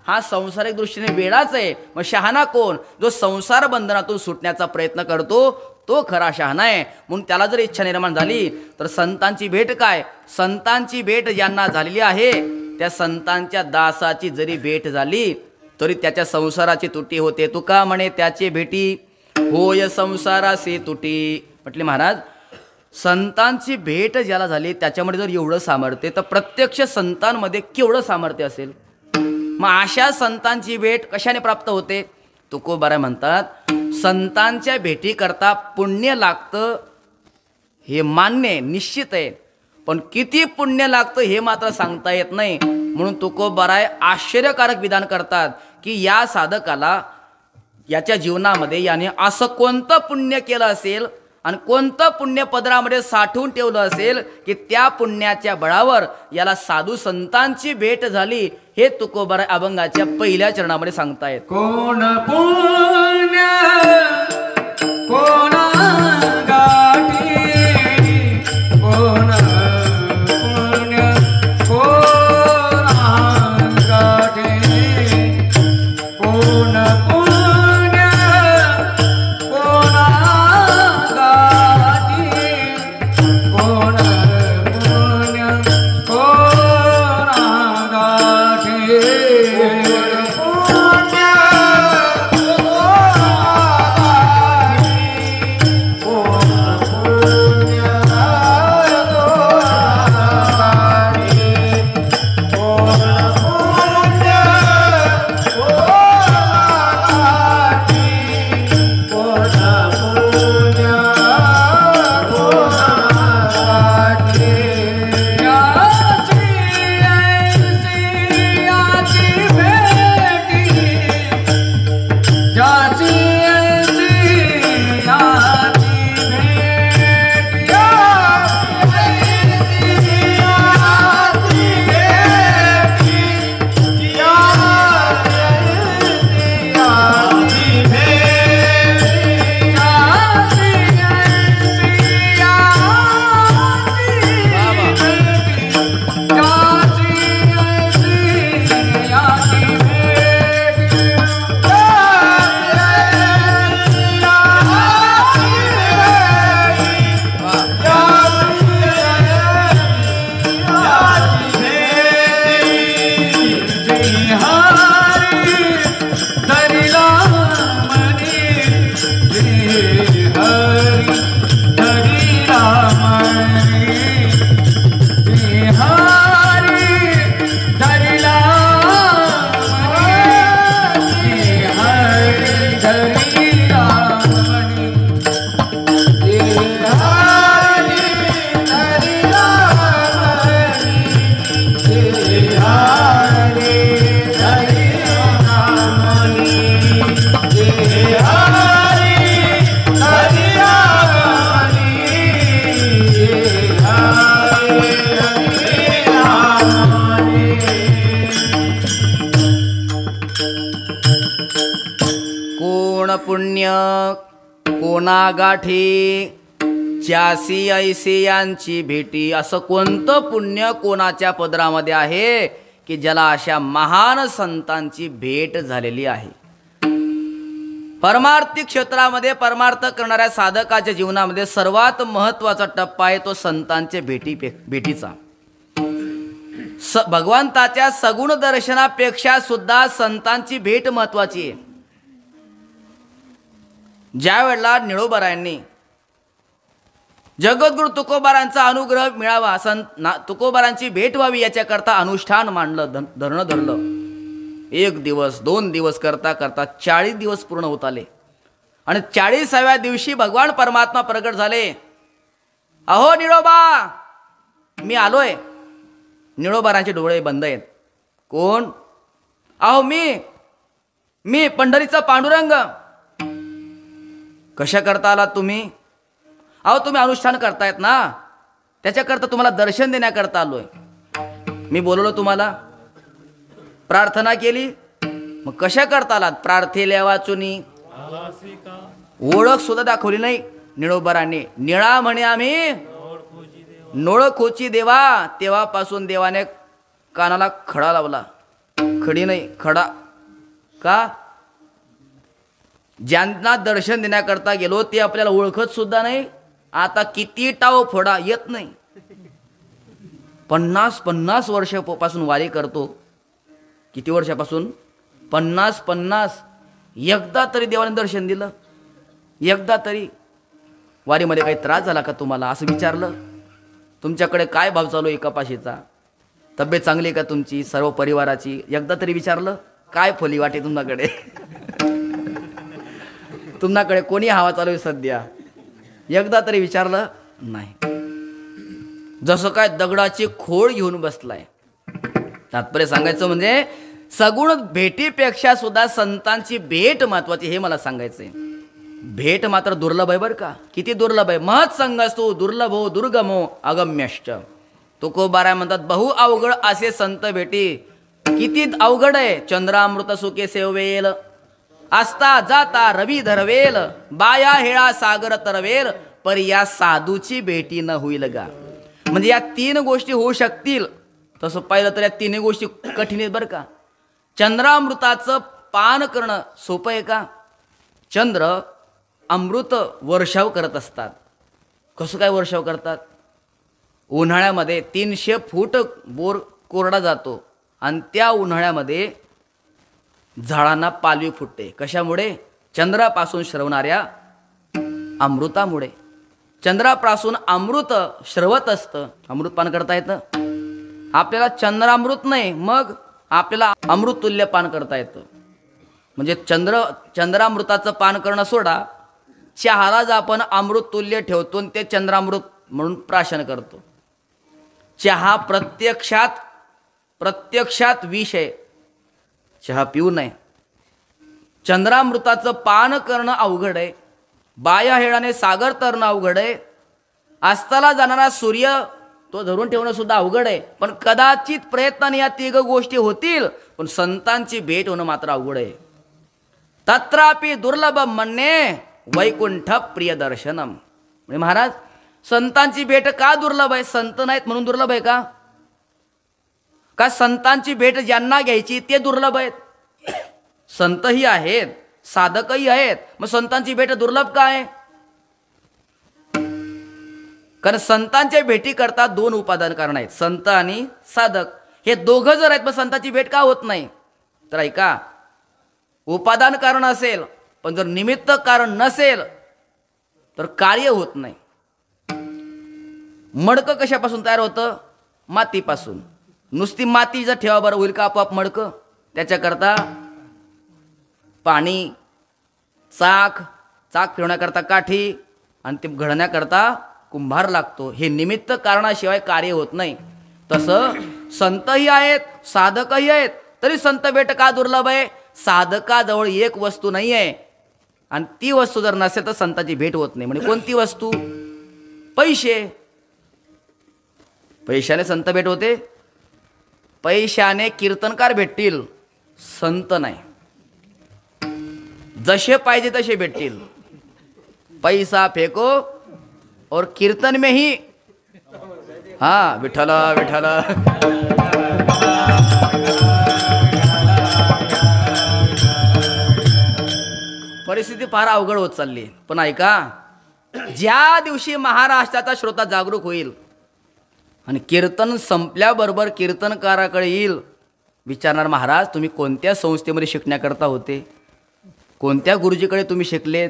हा संसारिक दृष्टीने वेडाच आहे. मग शहाणा कोण? जो संसार बंधनातून सुटण्याचा प्रयत्न करतो तो खरा शहाणा आहे. म्हणून त्याला जर इच्छा निर्माण झाली तर संतांची भेट काय? संतांची भेट ज्यांना झालेली आहे त्या संतांच्या दासाची जरी भेट झाली तरी त्याच्या संसाराची तुटी होते. तुका म्हणे त्याची भेटी होय संसारासी तुटी. म्हटले महाराज, संतांची भेट ज्याला झाली त्याच्यामध्ये जर एवढं सामर्थ्य तर प्रत्यक्ष संतांमध्ये केवढं सामर्थ्य असेल. मग अशा संतांची भेट कशाने प्राप्त होते? तुकोबाराय म्हणतात संतांच्या भेटीकरता पुण्य लागतं हे मान्य निश्चित आहे, पण किती पुण्य लागतं हे मात्र सांगता येत नाही. म्हणून तुकोबाराय आश्चर्यकारक विधान करतात की या साधकाला याच्या जीवनामध्ये याने असं कोणतं पुण्य केलं असेल आणि कोणतं पुण्य पदरामध्ये साठवून ठेवलं असेल की त्या पुण्याच्या बळावर याला साधू संतांची भेट झाली. हे तुकोबाराय अभंगाच्या पहिल्या चरणामध्ये सांगतायत. कोण पुण्य कोण गाठी कोण पुण्य कोण गाठी कोण पुण्य कोण गाठी कोण पुण्य कोण गाठी पुण्य कोणा गाठी ज्यासी ऐसी यांची भेटी. असं कोणतं पुण्य कोणाच्या पदरामध्ये आहे की ज्याला अशा महान संतांची भेट झालेली आहे. परमार्थिक क्षेत्रामध्ये परमार्थ करणाऱ्या साधकाच्या जीवनामध्ये सर्वात महत्त्वाचा टप्पा आहे तो संतांच्या भेटीचा. भगवंताच्या सगुण दर्शनापेक्षा सुद्धा संतांची भेट महत्त्वाची आहे. ज्या वेळेला निळोबारायांनी जगद्गुरु तुकोबारांचा अनुग्रह मिळावा, तुकोबारांची भेट व्हावी याच्याकरता अनुष्ठान मांडलं, धरलं. 1 दिवस 2 दिवस करता करता 40 दिवस पूर्ण होत आले आणि 40व्या दिवशी भगवान परमात्मा प्रगट झाले. अहो निळोबा मी आलोय. निळोबारांचे डोळे बंद आहेत. कोण? अहो मी पंढरीचा पांडुरंग. कशा करता आलात तुम्ही? अहो तुम्ही अनुष्ठान करतायत ना, त्याच्याकरता तुम्हाला दर्शन देण्याकरता आलोय. मी बोलवलो तुम्हाला, प्रार्थना केली, मग कशा करता आलात? प्रार्थेल्या वाचुनी ओळख सुद्धा दाखवली नाही निळोबारांनी. निळा म्हणे आम्ही नोळखोची देवा. तेव्हापासून देवाने कानाला खडा लावला. खडी नाही, खडा. का? ज्यांना दर्शन देण्याकरता गेलो ते आपल्याला ओळखत सुद्धा नाही. आता किती टाव फोडा येत नाही. 50 वर्षापासून वारी करतो. किती वर्षापासून? 50. एकदा तरी देवाने दर्शन दिलं? एकदा तरी? वारीमध्ये काही त्रास झाला का तुम्हाला असं विचारलं? तुमच्याकडे काय भाव चालू आहे कपाशीचा? तब्येत चांगली आहे का तुमची सर्व परिवाराची? एकदा तरी विचारलं? काय फुली वाटे तुमच्याकडे? तुमच्याकडे कोणी हवा चालू आहे सध्या? एकदा तरी विचारलं नाही. जसं काय दगडाची खोड घेऊन बसलाय. तात्पर्य सांगायचं म्हणजे सगुण भेटीपेक्षा सुद्धा संतांची भेट महत्वाची, हे मला सांगायचंय. भेट मात्र दुर्लभ आहे बरं का. किती दुर्लभ आहे. महत् संगस्तु दुर्लभो दुर्गमो अगम्यश्च. तुकोबाराय म्हणतात बहु अवघड असे संत भेटी. किती अवघड आहे. चंद्रामृत सुखे सेवेल, असता जाता रवी धरवेल, बाया हेळा सागर तरवेल, पर या साधूची भेटी न होईल गा. म्हणजे या 3 गोष्टी होऊ शकतील. तसं पाहिलं तर या 3 गोष्टी कठीण आहेत बरं का. चंद्रामृताचं पान करणं सोपं आहे का? चंद्र अमृत वर्षाव करत असतात. कसं काय वर्षाव करतात? उन्हाळ्यामध्ये 300 फूट बोर कोरडा जातो आणि त्या उन्हाळ्यामध्ये झाडांना पालवी फुटते. कशामुळे? चंद्रापासून श्रवणाऱ्या अमृतामुळे. चंद्रापासून अमृत श्रवत असतं. अमृत पान करता येतं. आपल्याला चंद्रामृत नाही, मग आपल्याला अमृततुल्य पान करता येतं. म्हणजे चंद्रामृताचं पान करणं सोडा, चहालाच आपण अमृततुल्य ठेवतो आणि ते चंद्रामृत म्हणून प्राशन करतो. चहा प्रत्यक्षात विष आहे. चहा पिऊ नये. चंद्रामृताचं पान करणं अवघड आहे. बाया हेळाने सागर तरणं अवघड आहे. अस्ताला जाणारा सूर्य तो धरून ठेवणं सुद्धा अवघड आहे. पण कदाचित प्रयत्नाने या 3 गोष्टी होतील. पण संतांची भेट होणं मात्र अवघड आहे. तत्रापि दुर्लभ म्हणणे वैकुंठ प्रिय दर्शनम. म्हणजे महाराज संतांची भेट का दुर्लभ आहे? संत नाहीत म्हणून दुर्लभ आहे का? का संतांची भेट ज्यांना घ्यायची ते दुर्लभ आहेत? संतही आहेत, साधकही आहेत, मग संतांची भेट दुर्लभ का आहे? कारण संतांच्या भेटी करता 2 उपादान कारण आहेत, संत आणि साधक. हे दोघं जर आहेत मग संतांची भेट का होत नाही? तर ऐका, उपादान कारण असेल पण जर निमित्त कारण नसेल तर कार्य होत नाही. मडकं कशापासून तयार होतं? मातीपासून. नुसती माती जर ठेवा बरं होईल का आपोआप मडकं? त्याच्याकरता पाणी, चाक फिरवण्याकरता काठी आणि ते घडण्याकरता कुंभार लागतो. हे निमित्त कारणाशिवाय कार्य होत नाही. तसं संतही आहेत, साधकही आहेत, तरी संत भेट का दुर्लभ आहे? साधकाजवळ एक वस्तू नाही आहे आणि ती वस्तू जर नसेल तर संतांची भेट होत नाही. म्हणजे कोणती वस्तू? पैसे. पैशाने संत भेट होते. पैशाने कीर्तनकार भेटतील, संत नाही. जसे पाहिजे तसे भेटतील. पैसा फेको और कीर्तन में ही हाँ विठ्ठल विठ्ठल. परिस्थिती फार अवघड होत चालली. पण ऐका, ज्या दिवशी महाराष्ट्राचा श्रोता जागरूक होईल आणि कीर्तन संपल्याबरोबर कीर्तनकाराकडे येईल, विचारणार महाराज तुम्ही कोणत्या संस्थेमध्ये शिकण्याकरता होते? कोणत्या गुरुजीकडे तुम्ही शिकलेत?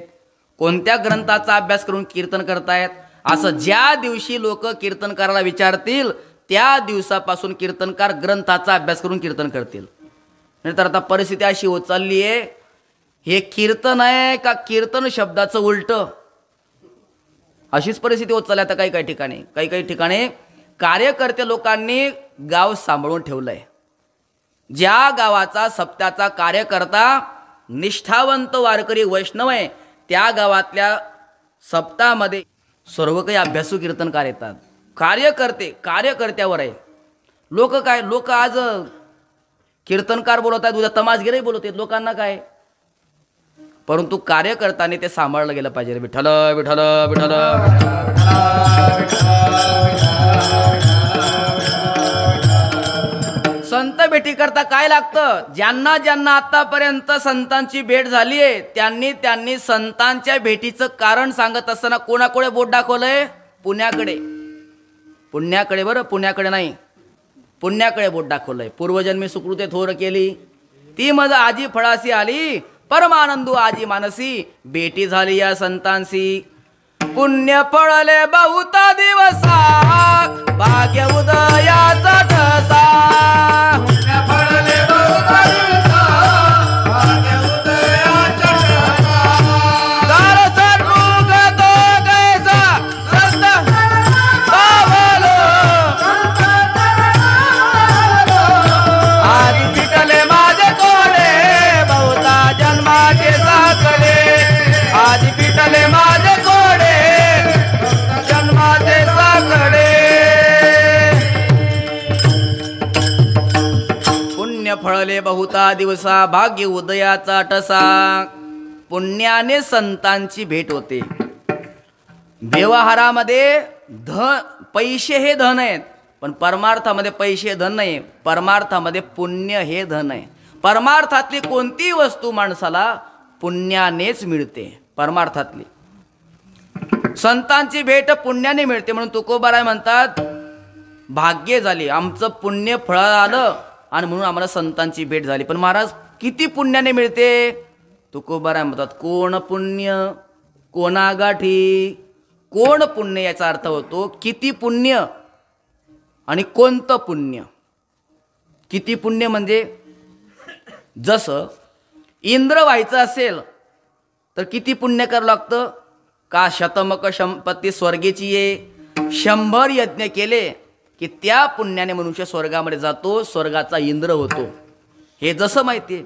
कोणत्या ग्रंथाचा अभ्यास करून कीर्तन करतायत? असं ज्या दिवशी लोक कीर्तनकाराला विचारतील त्या दिवसापासून कीर्तनकार ग्रंथाचा अभ्यास करून कीर्तन करतील. नाहीतर आता परिस्थिती अशी होत चालली आहे, हे कीर्तन आहे का कीर्तन शब्दाचं उलट, अशीच परिस्थिती होत चालली. आता काही ठिकाणी कार्यकर्ते लोकांनी गाव सांभाळून ठेवलंय. ज्या गावाचा सप्त्याचा कार्यकर्ता निष्ठावंत वारकरी वैष्णव आहे त्या गावातल्या सप्ताहामध्ये सर्व काही अभ्यासू कीर्तनकार येतात. कार्यकर्त्यावर आहे. लोक आज कीर्तनकार बोलत आहेत, उद्या तमासगीरही बोलत आहेत. लोकांना काय? परंतु कार्यकर्त्याने ते सांभाळलं गेलं पाहिजे. विठ्ठल विठ्ठल विठ्ठल. भेटी करता काय लागतं? ज्यांना ज्यांना आतापर्यंत संतांची भेट झाली आहे त्यांनी त्यांनी संतांच्या भेटीचं कारण सांगत असताना कोणाकडे बोट दाखवलंय? पुण्याकडे. पुण्याकडे, बरं, पुण्याकडे नाही, पुण्याकडे बोट दाखवलंय. पूर्वजन्मी सुकृते थोर केली ती मज आजी फळासी आली, परमानंदू आजी मानसी, भेटी झाली या संतांशी. पुण्य फळले बहुता दिवसा, भाग्य उदयाचा ठसा. पुण्य फळले बहुता दिवसा, भाग्य उदयाचा ठसा. गार सन्मुख तो कैसा संत पावलो, आज पिटले माझे कोडे, बहुता जन्माचे साकडे. आज पिटले माझे कोडे, जन्माचे साकडे. पुण्य फळले बहुता दिवसा, भाग्य उदयाचा ठसा. पुण्याने संतांची भेट होते. व्यवहारामध्ये पैसे हे धन आहेत, पण परमार्थामध्ये पैसे धन नाही. परमार्थामध्ये पुण्य हे धन आहे. परमार्थातली कोणतीही वस्तू माणसाला पुण्यानेच मिळते. परमार्थातली संतांची भेट पुण्याने मिळते. म्हणून तुकोबाराय म्हणतात भाग्य झाली, आमचं पुण्य फळ आलं आणि म्हणून आम्हाला संतांची भेट झाली. पण महाराज किती पुण्याने मिळते? तुकोबाराय म्हणतात कोण पुण्य कोणा गाठी. कोण पुण्य याचा अर्थ होतो किती पुण्य आणि कोणतं पुण्य. किती पुण्य म्हणजे जसं इंद्र व्हायचं असेल तर किती पुण्य करावं लागतं? का शतमक संपत्ती स्वर्गेची ये, 100 यज्ञ केले की त्या पुण्याने मनुष्य स्वर्गामध्ये जातो, स्वर्गाचा इंद्र होतो. हे जसं माहिती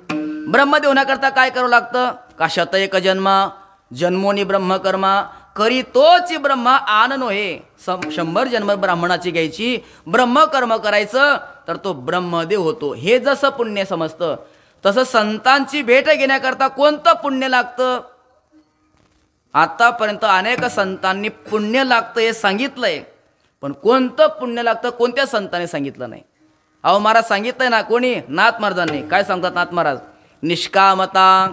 ब्रह्मदेव होण्याकरता काय करावं लागतं? का 101 जन्मा, जन्मोनी ब्रह्मकर्मा, करी तोच ब्रह्मा आन नोहे. 100 जन्म ब्राह्मणाची घ्यायची, ब्रह्मकर्म करायचं तर तो ब्रह्मदेव होतो. हे जसं पुण्य समजतं तसं संतांची भेट घेण्याकरता कोणतं पुण्य लागतं? आतापर्यंत अनेक संतांनी पुण्य लागतं हे सांगितलंय, पण कोणतं पुण्य लागतं कोणत्या संतांनी सांगितलं नाही. अहो महाराज सांगितलंय ना, कोणी? नाथ महाराजांनी. काय सांगतात नाथ महाराज? निष्कामता,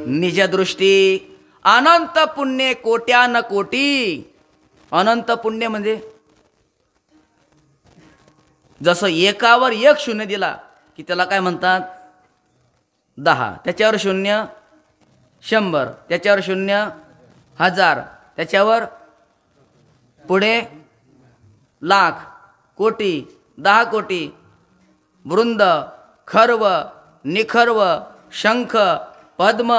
निजदृष्टी, अनंत पुण्य कोट्यान कोटी. अनंत पुण्य म्हणजे जसं एकावर 1 शून्य दिला की त्याला काय म्हणतात? 10. त्याच्यावर 0 100, त्याच्यावर 0 1000, त्याच्यावर पुढे लाख, कोटी, 10 कोटी, वृंद, खर्व, निखर्व, शंख, पद्म,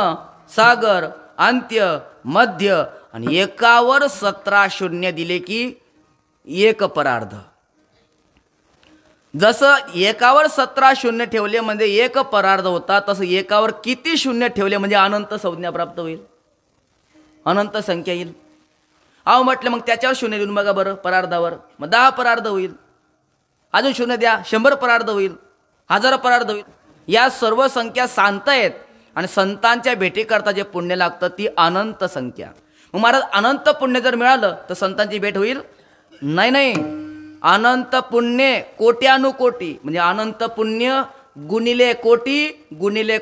सागर, अंत्य, मध्य आणि एकावर 17 शून्य दिले की 1 परार्ध. जसं एकावर 17 शून्य ठेवले म्हणजे 1 परार्ध होता, तसं एकावर किती शून्य ठेवले म्हणजे अनंत संज्ञा प्राप्त होईल, अनंत संख्या येईल. अहो म्हटलं मग त्याच्यावर शून्य देऊन बघा बरं परार्धावर, मग 10 परार्ध होईल. अजून शून्य द्या, 100 परार्ध होईल, 1000 परार्ध होईल. या सर्व संख्या सांगतायत आणि संतांच्या भेटीकरता जे पुण्य लागतं ती अनंत संख्या. मग महाराज अनंत पुण्य जर मिळालं तर संतांची भेट होईल? नाही नाही, अनंत पुण्य कोट्यानुकोटी म्हणजे अनंत पुण्य गुणिले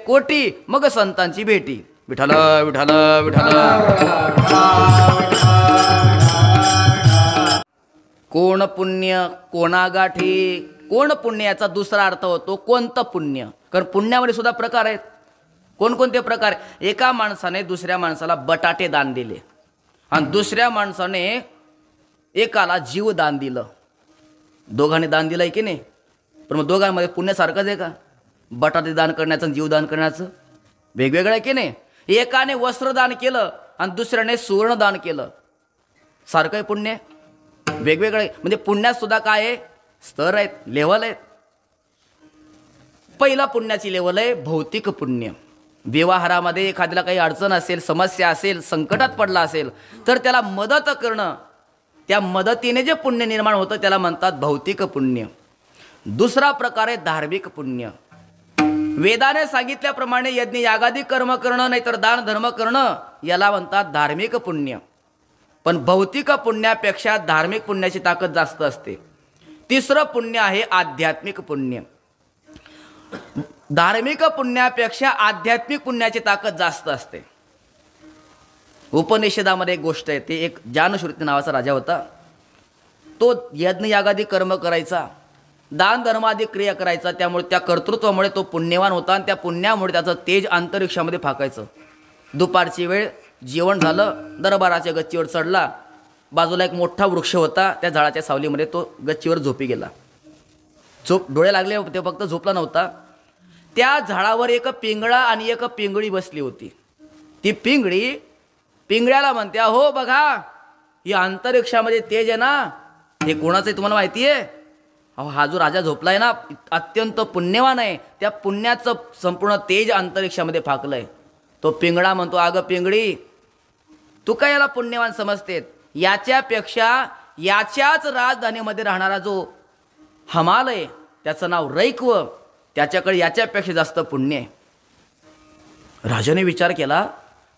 कोटी मग संतांची भेटी. विठ्ठल विठ्ठल विठ्ठल. कोण पुण्य कोणा गाठी. कोण पुण्य याचा दुसरा अर्थ होतो कोणतं पुण्य. कारण पुण्यामध्ये सुद्धा प्रकार आहेत. कोणकोणते प्रकार? एका माणसाने दुसऱ्या माणसाला बटाटे दान दिले आणि दुसऱ्या माणसाने एकाला जीव दान दिलं. दोघांनी दान दिलं आहे की नाही? पण मग दोघांमध्ये पुण्य सारखंच आहे का? बटाटे दान करण्याचं आणि जीव दान करण्याचं वेगवेगळं आहे की नाही? एकाने वस्त्र दान केलं आणि दुसऱ्याने सुवर्ण दान केलं, सारखं आहे पुण्य? वेगवेगळं आहे. म्हणजे पुण्यात सुद्धा काय आहे? स्तर आहेत, लेवल आहेत. पहिला पुण्याची लेवल आहे भौतिक पुण्य. व्यवहारामध्ये एखाद्याला काही अडचण असेल, समस्या असेल, संकटात पडला असेल तर त्याला मदत करणं, त्या मदतीने जे पुण्य निर्माण होतं त्याला म्हणतात भौतिक पुण्य. दुसरा प्रकार आहे धार्मिक पुण्य. वेदाने सांगितल्याप्रमाणे यज्ञ यागादी कर्म करणं नाहीतर दान धर्म करणं याला म्हणतात धार्मिक पुण्य. पण भौतिक पुण्यापेक्षा धार्मिक पुण्याची ताकद जास्त असते. तिसरं पुण्य आहे आध्यात्मिक पुण्य. धार्मिक पुण्यापेक्षा आध्यात्मिक पुण्याची ताकद जास्त असते. उपनिषदामध्ये एक गोष्ट आहे, ते एक जानश्रुती नावाचा राजा होता. तो यज्ञ यागादी कर्म करायचा, दान धर्मादी क्रिया करायचा. त्यामुळे त्या कर्तृत्वामुळे तो पुण्यवान होता आणि त्या पुण्यामुळे त्याचं तेज अंतरिक्षामध्ये फाकायचं. दुपारची वेळ जेवण झालं, दरबाराच्या गच्चीवर चढला. बाजूला एक मोठा वृक्ष होता, त्या झाडाच्या सावलीमध्ये तो गच्चीवर झोपी गेला. डोळे लागले ते, फक्त झोपला नव्हता. त्या झाडावर एक पिंगळा आणि एक पिंगळी बसली होती. ती पिंगळी पिंगळ्याला म्हणते, हो बघा, ही अंतरिक्षामध्ये तेज आहे ना, हे कोणाचं आहे तुम्हाला माहिती आहे? अहो, हा जो राजा झोपलाय ना, अत्यंत पुण्यवान आहे. त्या पुण्याचं संपूर्ण तेज अंतरिक्षामध्ये फाकलंय. तो पिंगळा म्हणतो, अगं पिंगळी, तू काय याला पुण्यवान समजते? याच्यापेक्षा याच्याच राजधानीमध्ये राहणारा जो हमाल आहे, त्याचं नाव रैक्व, त्याच्याकडे याच्यापेक्षा जास्त पुण्य आहे. राजाने विचार केला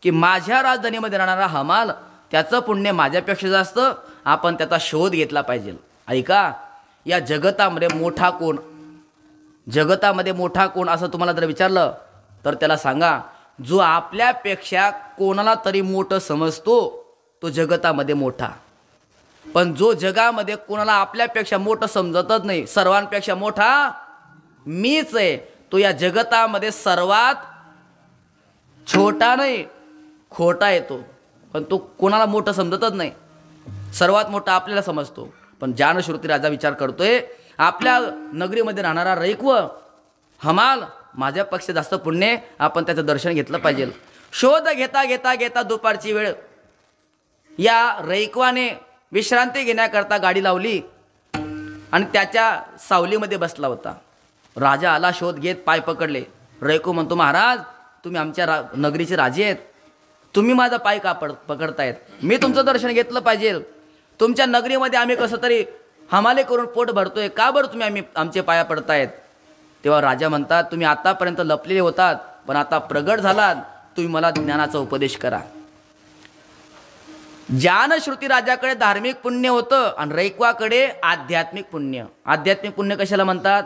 की माझ्या राजधानीमध्ये राहणारा हमाल, त्याचं पुण्य माझ्यापेक्षा जास्त, आपण त्याचा शोध घेतला पाहिजे. ऐका, या जगतामध्ये मोठा कोण, जगतामध्ये मोठा कोण असं तुम्हाला जर विचारलं तर त्याला सांगा, जो आपल्यापेक्षा कोणाला तरी मोठं समजतो तो जगतामध्ये मोठा. पण जो जगामध्ये कोणाला आपल्यापेक्षा मोठं समजतच नाही, सर्वांपेक्षा मोठा मीच आहे, तो या जगतामध्ये सर्वात छोटा नाही, खोटा येतो. पण तो कोणाला मोठं समजतच नाही, सर्वात मोठा आपल्याला समजतो. पण जानश्रुती राजा विचार करतोय, आपल्या नगरीमध्ये राहणारा रैक्व हमाल माझ्यापेक्षा जास्त पुण्य, आपण त्याचं दर्शन घेतलं पाहिजे. शोध घेता घेता घेता दुपारची वेळ, या रैक्वाने विश्रांती घेण्याकरता गाडी लावली आणि त्याच्या सावलीमध्ये बसला होता. राजा आला, शोध घेत पाय पकडले. रैको म्हणतो, महाराज, तुम्ही आमच्या नगरीचे राजे आहेत, तुम्ही माझा पाय का पकडतायत? मी तुमचं दर्शन घेतलं पाहिजे. तुमच्या नगरीमध्ये आम्ही कसं तरी हमाले करून पोट भरतोय, का बरं तुम्ही आमचे पाया पडतायत? तेव्हा राजा म्हणतात, तुम्ही आतापर्यंत लपलेले होतात, पण आता प्रगट झालात, तुम्ही मला ज्ञानाचा उपदेश करा. जानश्रुती राजाकडे धार्मिक पुण्य होतं आणि रैक्वाकडे आध्यात्मिक पुण्य. आध्यात्मिक पुण्य कशाला म्हणतात?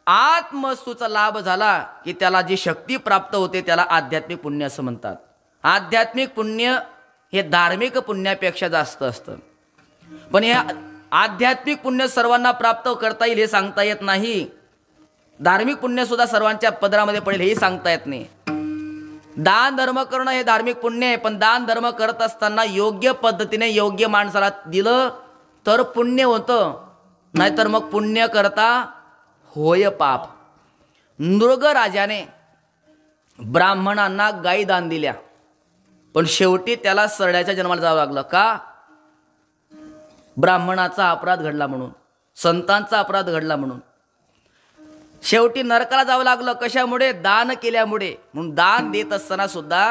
आत्मवस्तूचा लाभ झाला की त्याला जी शक्ती प्राप्त होते त्याला आध्यात्मिक पुण्य असं म्हणतात. आध्यात्मिक पुण्य हे धार्मिक पुण्यापेक्षा जास्त असतं. पण हे आध्यात्मिक पुण्य सर्वांना प्राप्त करता येईल हे सांगता येत नाही. धार्मिक पुण्य सुद्धा सर्वांच्या पदरामध्ये पडेल हेही सांगता येत नाही. दान धर्म करणं हे धार्मिक पुण्य आहे, पण दान धर्म करत असताना योग्य पद्धतीने योग्य माणसाला दिलं तर पुण्य होतं, नाहीतर मग पुण्य करता होय पाप. नृग राजाने ब्राह्मणांना गायी दान दिल्या, पण शेवटी त्याला सरड्याच्या जन्माला जावं लागलं. का? ब्राह्मणाचा अपराध घडला म्हणून, संतांचा अपराध घडला म्हणून शेवटी नरकाला जावं लागलं. कशामुळे? दान केल्यामुळे. म्हणून दान देत असताना सुद्धा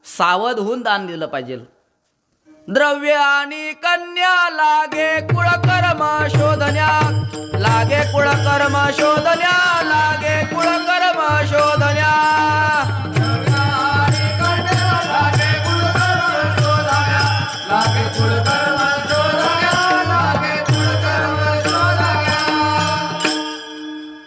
सावध होऊन दान दिलं पाहिजे. द्रव्य आणि कन्या लागे कुळकर्म शोधन्या, लागे कुळकर्म शोधन्या, लागे कुळकर्म शोधन्या.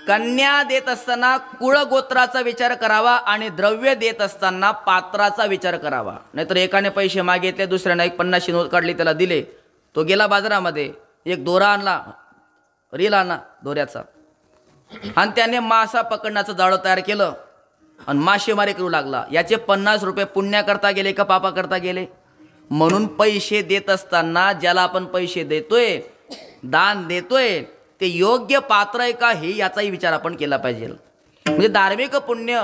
कन्या देत असताना कुळगोत्राचा विचार करावा आणि द्रव्य देत असताना पात्राचा विचार करावा. नाहीतर एकाने पैसे मागितले, दुसऱ्याने 50ची नोट काढली, त्याला दिले, तो गेला बाजारामध्ये, एक दोरा आणला, रील आणला दोऱ्याचा, आणि त्याने मासा पकडण्याचं जाळं तयार केलं आणि मासेमारी करू लागला. याचे 50 रुपये पुण्या करता गेले का पापा करता गेले? म्हणून पैसे देत असताना ज्याला आपण पैसे देतोय, दान देतोय, ते योग्य पात्र आहे का हे याचाही विचार आपण केला पाहिजे. म्हणजे धार्मिक पुण्य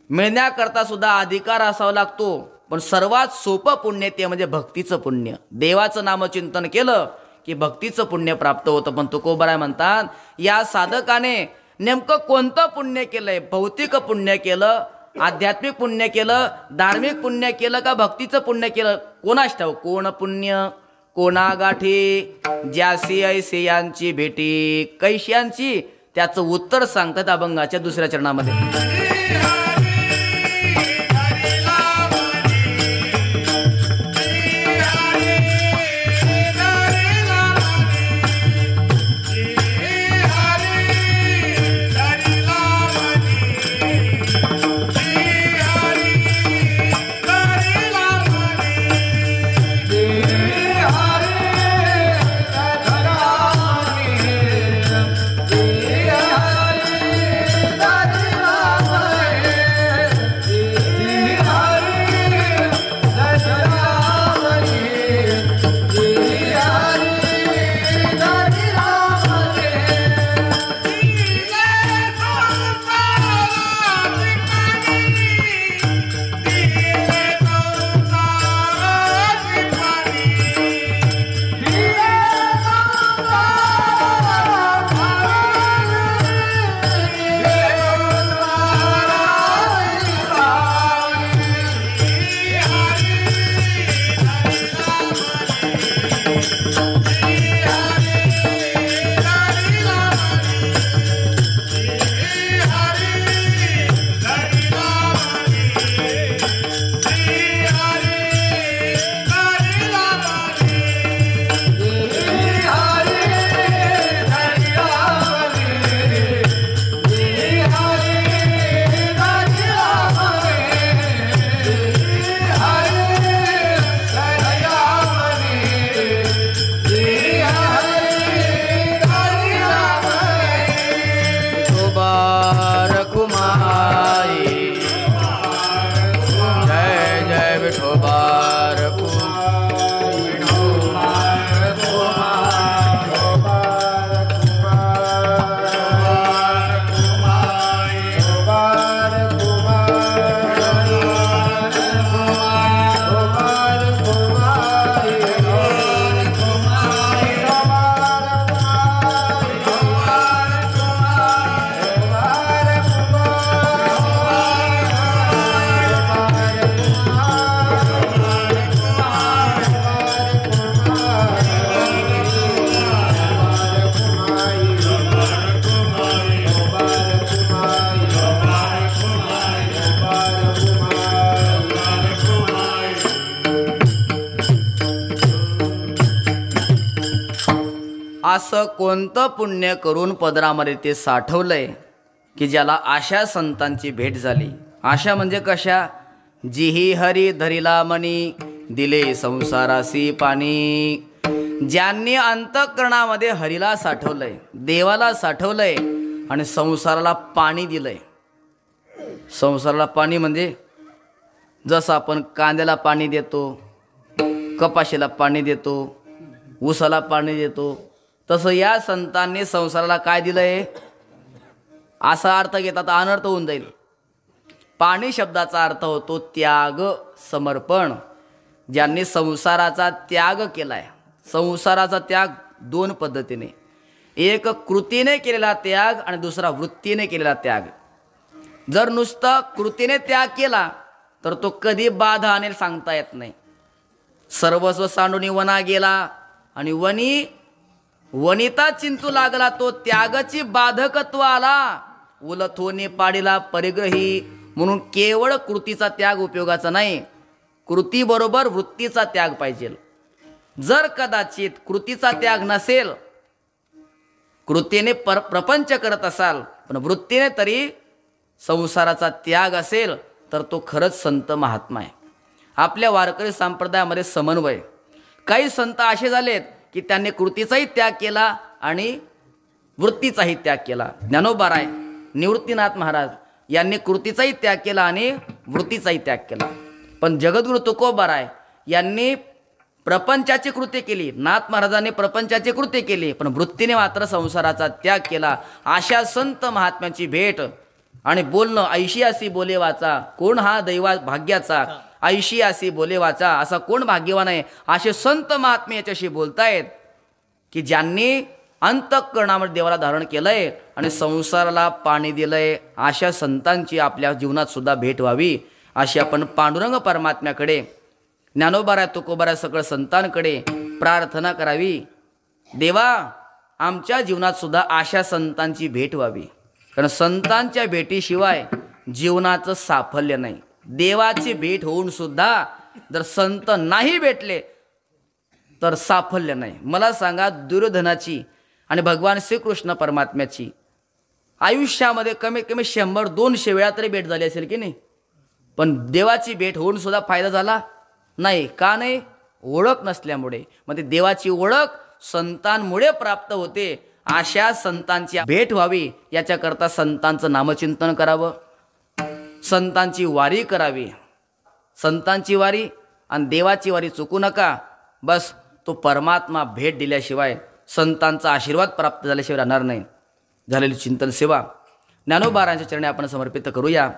मिळण्याकरता सुद्धा अधिकार असावा लागतो, पण सर्वात सोपं पुण्य ते म्हणजे भक्तीचं पुण्य. देवाचं नामचिंतन केलं की भक्तीचं पुण्य प्राप्त होतं. पण तुकोबाराय म्हणतात, या साधकाने नेमकं कोणतं पुण्य केलंय? भौतिक पुण्य केलं, आध्यात्मिक पुण्य केलं, धार्मिक पुण्य केलं का भक्तीचं पुण्य केलं? कोणास ठाऊक कोण पुण्य कोणा गाठी, ज्यासी ऐसे यांची भेटी कैश्यांची, त्याचं उत्तर सांगतात अभंगाच्या 2ऱ्या चरणामध्ये. असं कोणतं पुण्य करून पदरामध्ये ते साठवलंय की ज्याला अशा संतांची भेट झाली. आशा म्हणजे कशा? जिही हरी धरिला मनी, दिले संसारासी पाणी. ज्यांनी अंतःकरणामध्ये हरीला साठवलंय, देवाला साठवलंय आणि संसाराला पाणी दिलंय. संसाराला पाणी म्हणजे जसं आपण कांद्याला पाणी देतो, कपाशीला पाणी देतो, ऊसाला पाणी देतो, तसं या संतांनी संसाराला काय दिलंय? असा अर्थ घेतात अनर्थ होऊन जाईल. पाणी शब्दाचा अर्थ होतो त्याग, समर्पण. ज्यांनी संसाराचा त्याग केलाय. संसाराचा त्याग दोन पद्धतीने, एक कृतीने केलेला त्याग आणि दुसरा वृत्तीने केलेला त्याग. जर नुसतं कृतीने त्याग केला तर तो कधी बाधा आणेल सांगता येत नाही. सर्वस्व सांडून वना गेला आणि वनिता चिंतू लागला, तो त्यागाची बाधकत्व आला. उलथोनी पाडीला परिग्रही. म्हणून केवळ कृतीचा त्याग उपयोगाचा नाही, कृतीबरोबर वृत्तीचा त्याग पाहिजे. जर कदाचित कृतीचा त्याग नसेल, कृतीने प्रपंच करत असाल पण वृत्तीने तरी संसाराचा त्याग असेल तर तो खरंच संत महात्मा आहे. आपल्या वारकरी संप्रदायामध्ये समन्वय. काही संत असे झालेत की त्यांनी कृतीचाही त्याग केला आणि वृत्तीचाही त्याग केला. ज्ञानोबाराय, निवृत्तीनाथ महाराज यांनी कृतीचाही त्याग केला आणि वृत्तीचाही त्याग केला. पण जगद्गुरु तुकोबाराय यांनी प्रपंचाची कृती केली, नाथ महाराजांनी प्रपंचाची कृती केली, पण वृत्तीने मात्र संसाराचा त्याग केला. अशा संत महात्म्याची भेट आणि बोलणं. ऐशी असी बोले वाचा, कोण हा दैवा भाग्याचा. ऐशी असी बोले वाचा, असा कोण भाग्यवान आहे? असे संत महात्मे याच्याशी बोलतायत की ज्यांनी अंतःकरणामध्ये देवाला धारण केलंय आणि संसाराला पाणी दिलंय. अशा संतांची आपल्या जीवनात सुद्धा भेट व्हावी अशी आपण पांडुरंग परमात्म्याकडे, ज्ञानोबाराय तुकोबाराय सगळं संतांकडे प्रार्थना करावी. देवा, आमच्या जीवनात सुद्धा अशा संतांची भेट व्हावी. कारण संतांच्या भेटीशिवाय जीवनाचं साफल्य नाही. देवाची भेट होऊन सुद्धा जर संत नाही भेटले तर साफल्य नाही. मला सांगा, दुर्योधनाची आणि भगवान श्रीकृष्ण परमात्म्याची आयुष्यामध्ये कमीत कमी 100-200 वेळा तरी भेट झाली असेल की नाही, पण देवाची भेट होऊन सुद्धा फायदा झाला नाही. का नाही? ओळख नसल्यामुळे. मग ते देवाची ओळख संतांमुळे प्राप्त होते. अशा संतांची भेट व्हावी याच्याकरता संतांचं नामचिंतन करावं, संतांची वारी करावी. संतांची वारी आणि देवाची वारी चुकू नका. बस तो परमात्मा भेट दिल्याशिवाय, संतांचा आशीर्वाद प्राप्त झाल्याशिवाय राहणार नाही. झालेली चिंतन सेवा ज्ञानोबारांच्या चरणी आपण समर्पित करूया.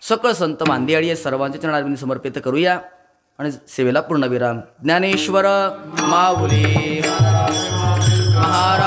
सकळ संत मांदियाळी सर्वांच्या चरणांमध्ये समर्पित करूया आणि सेवेला पूर्णविराम. ज्ञानेश्वर माऊली महाराज.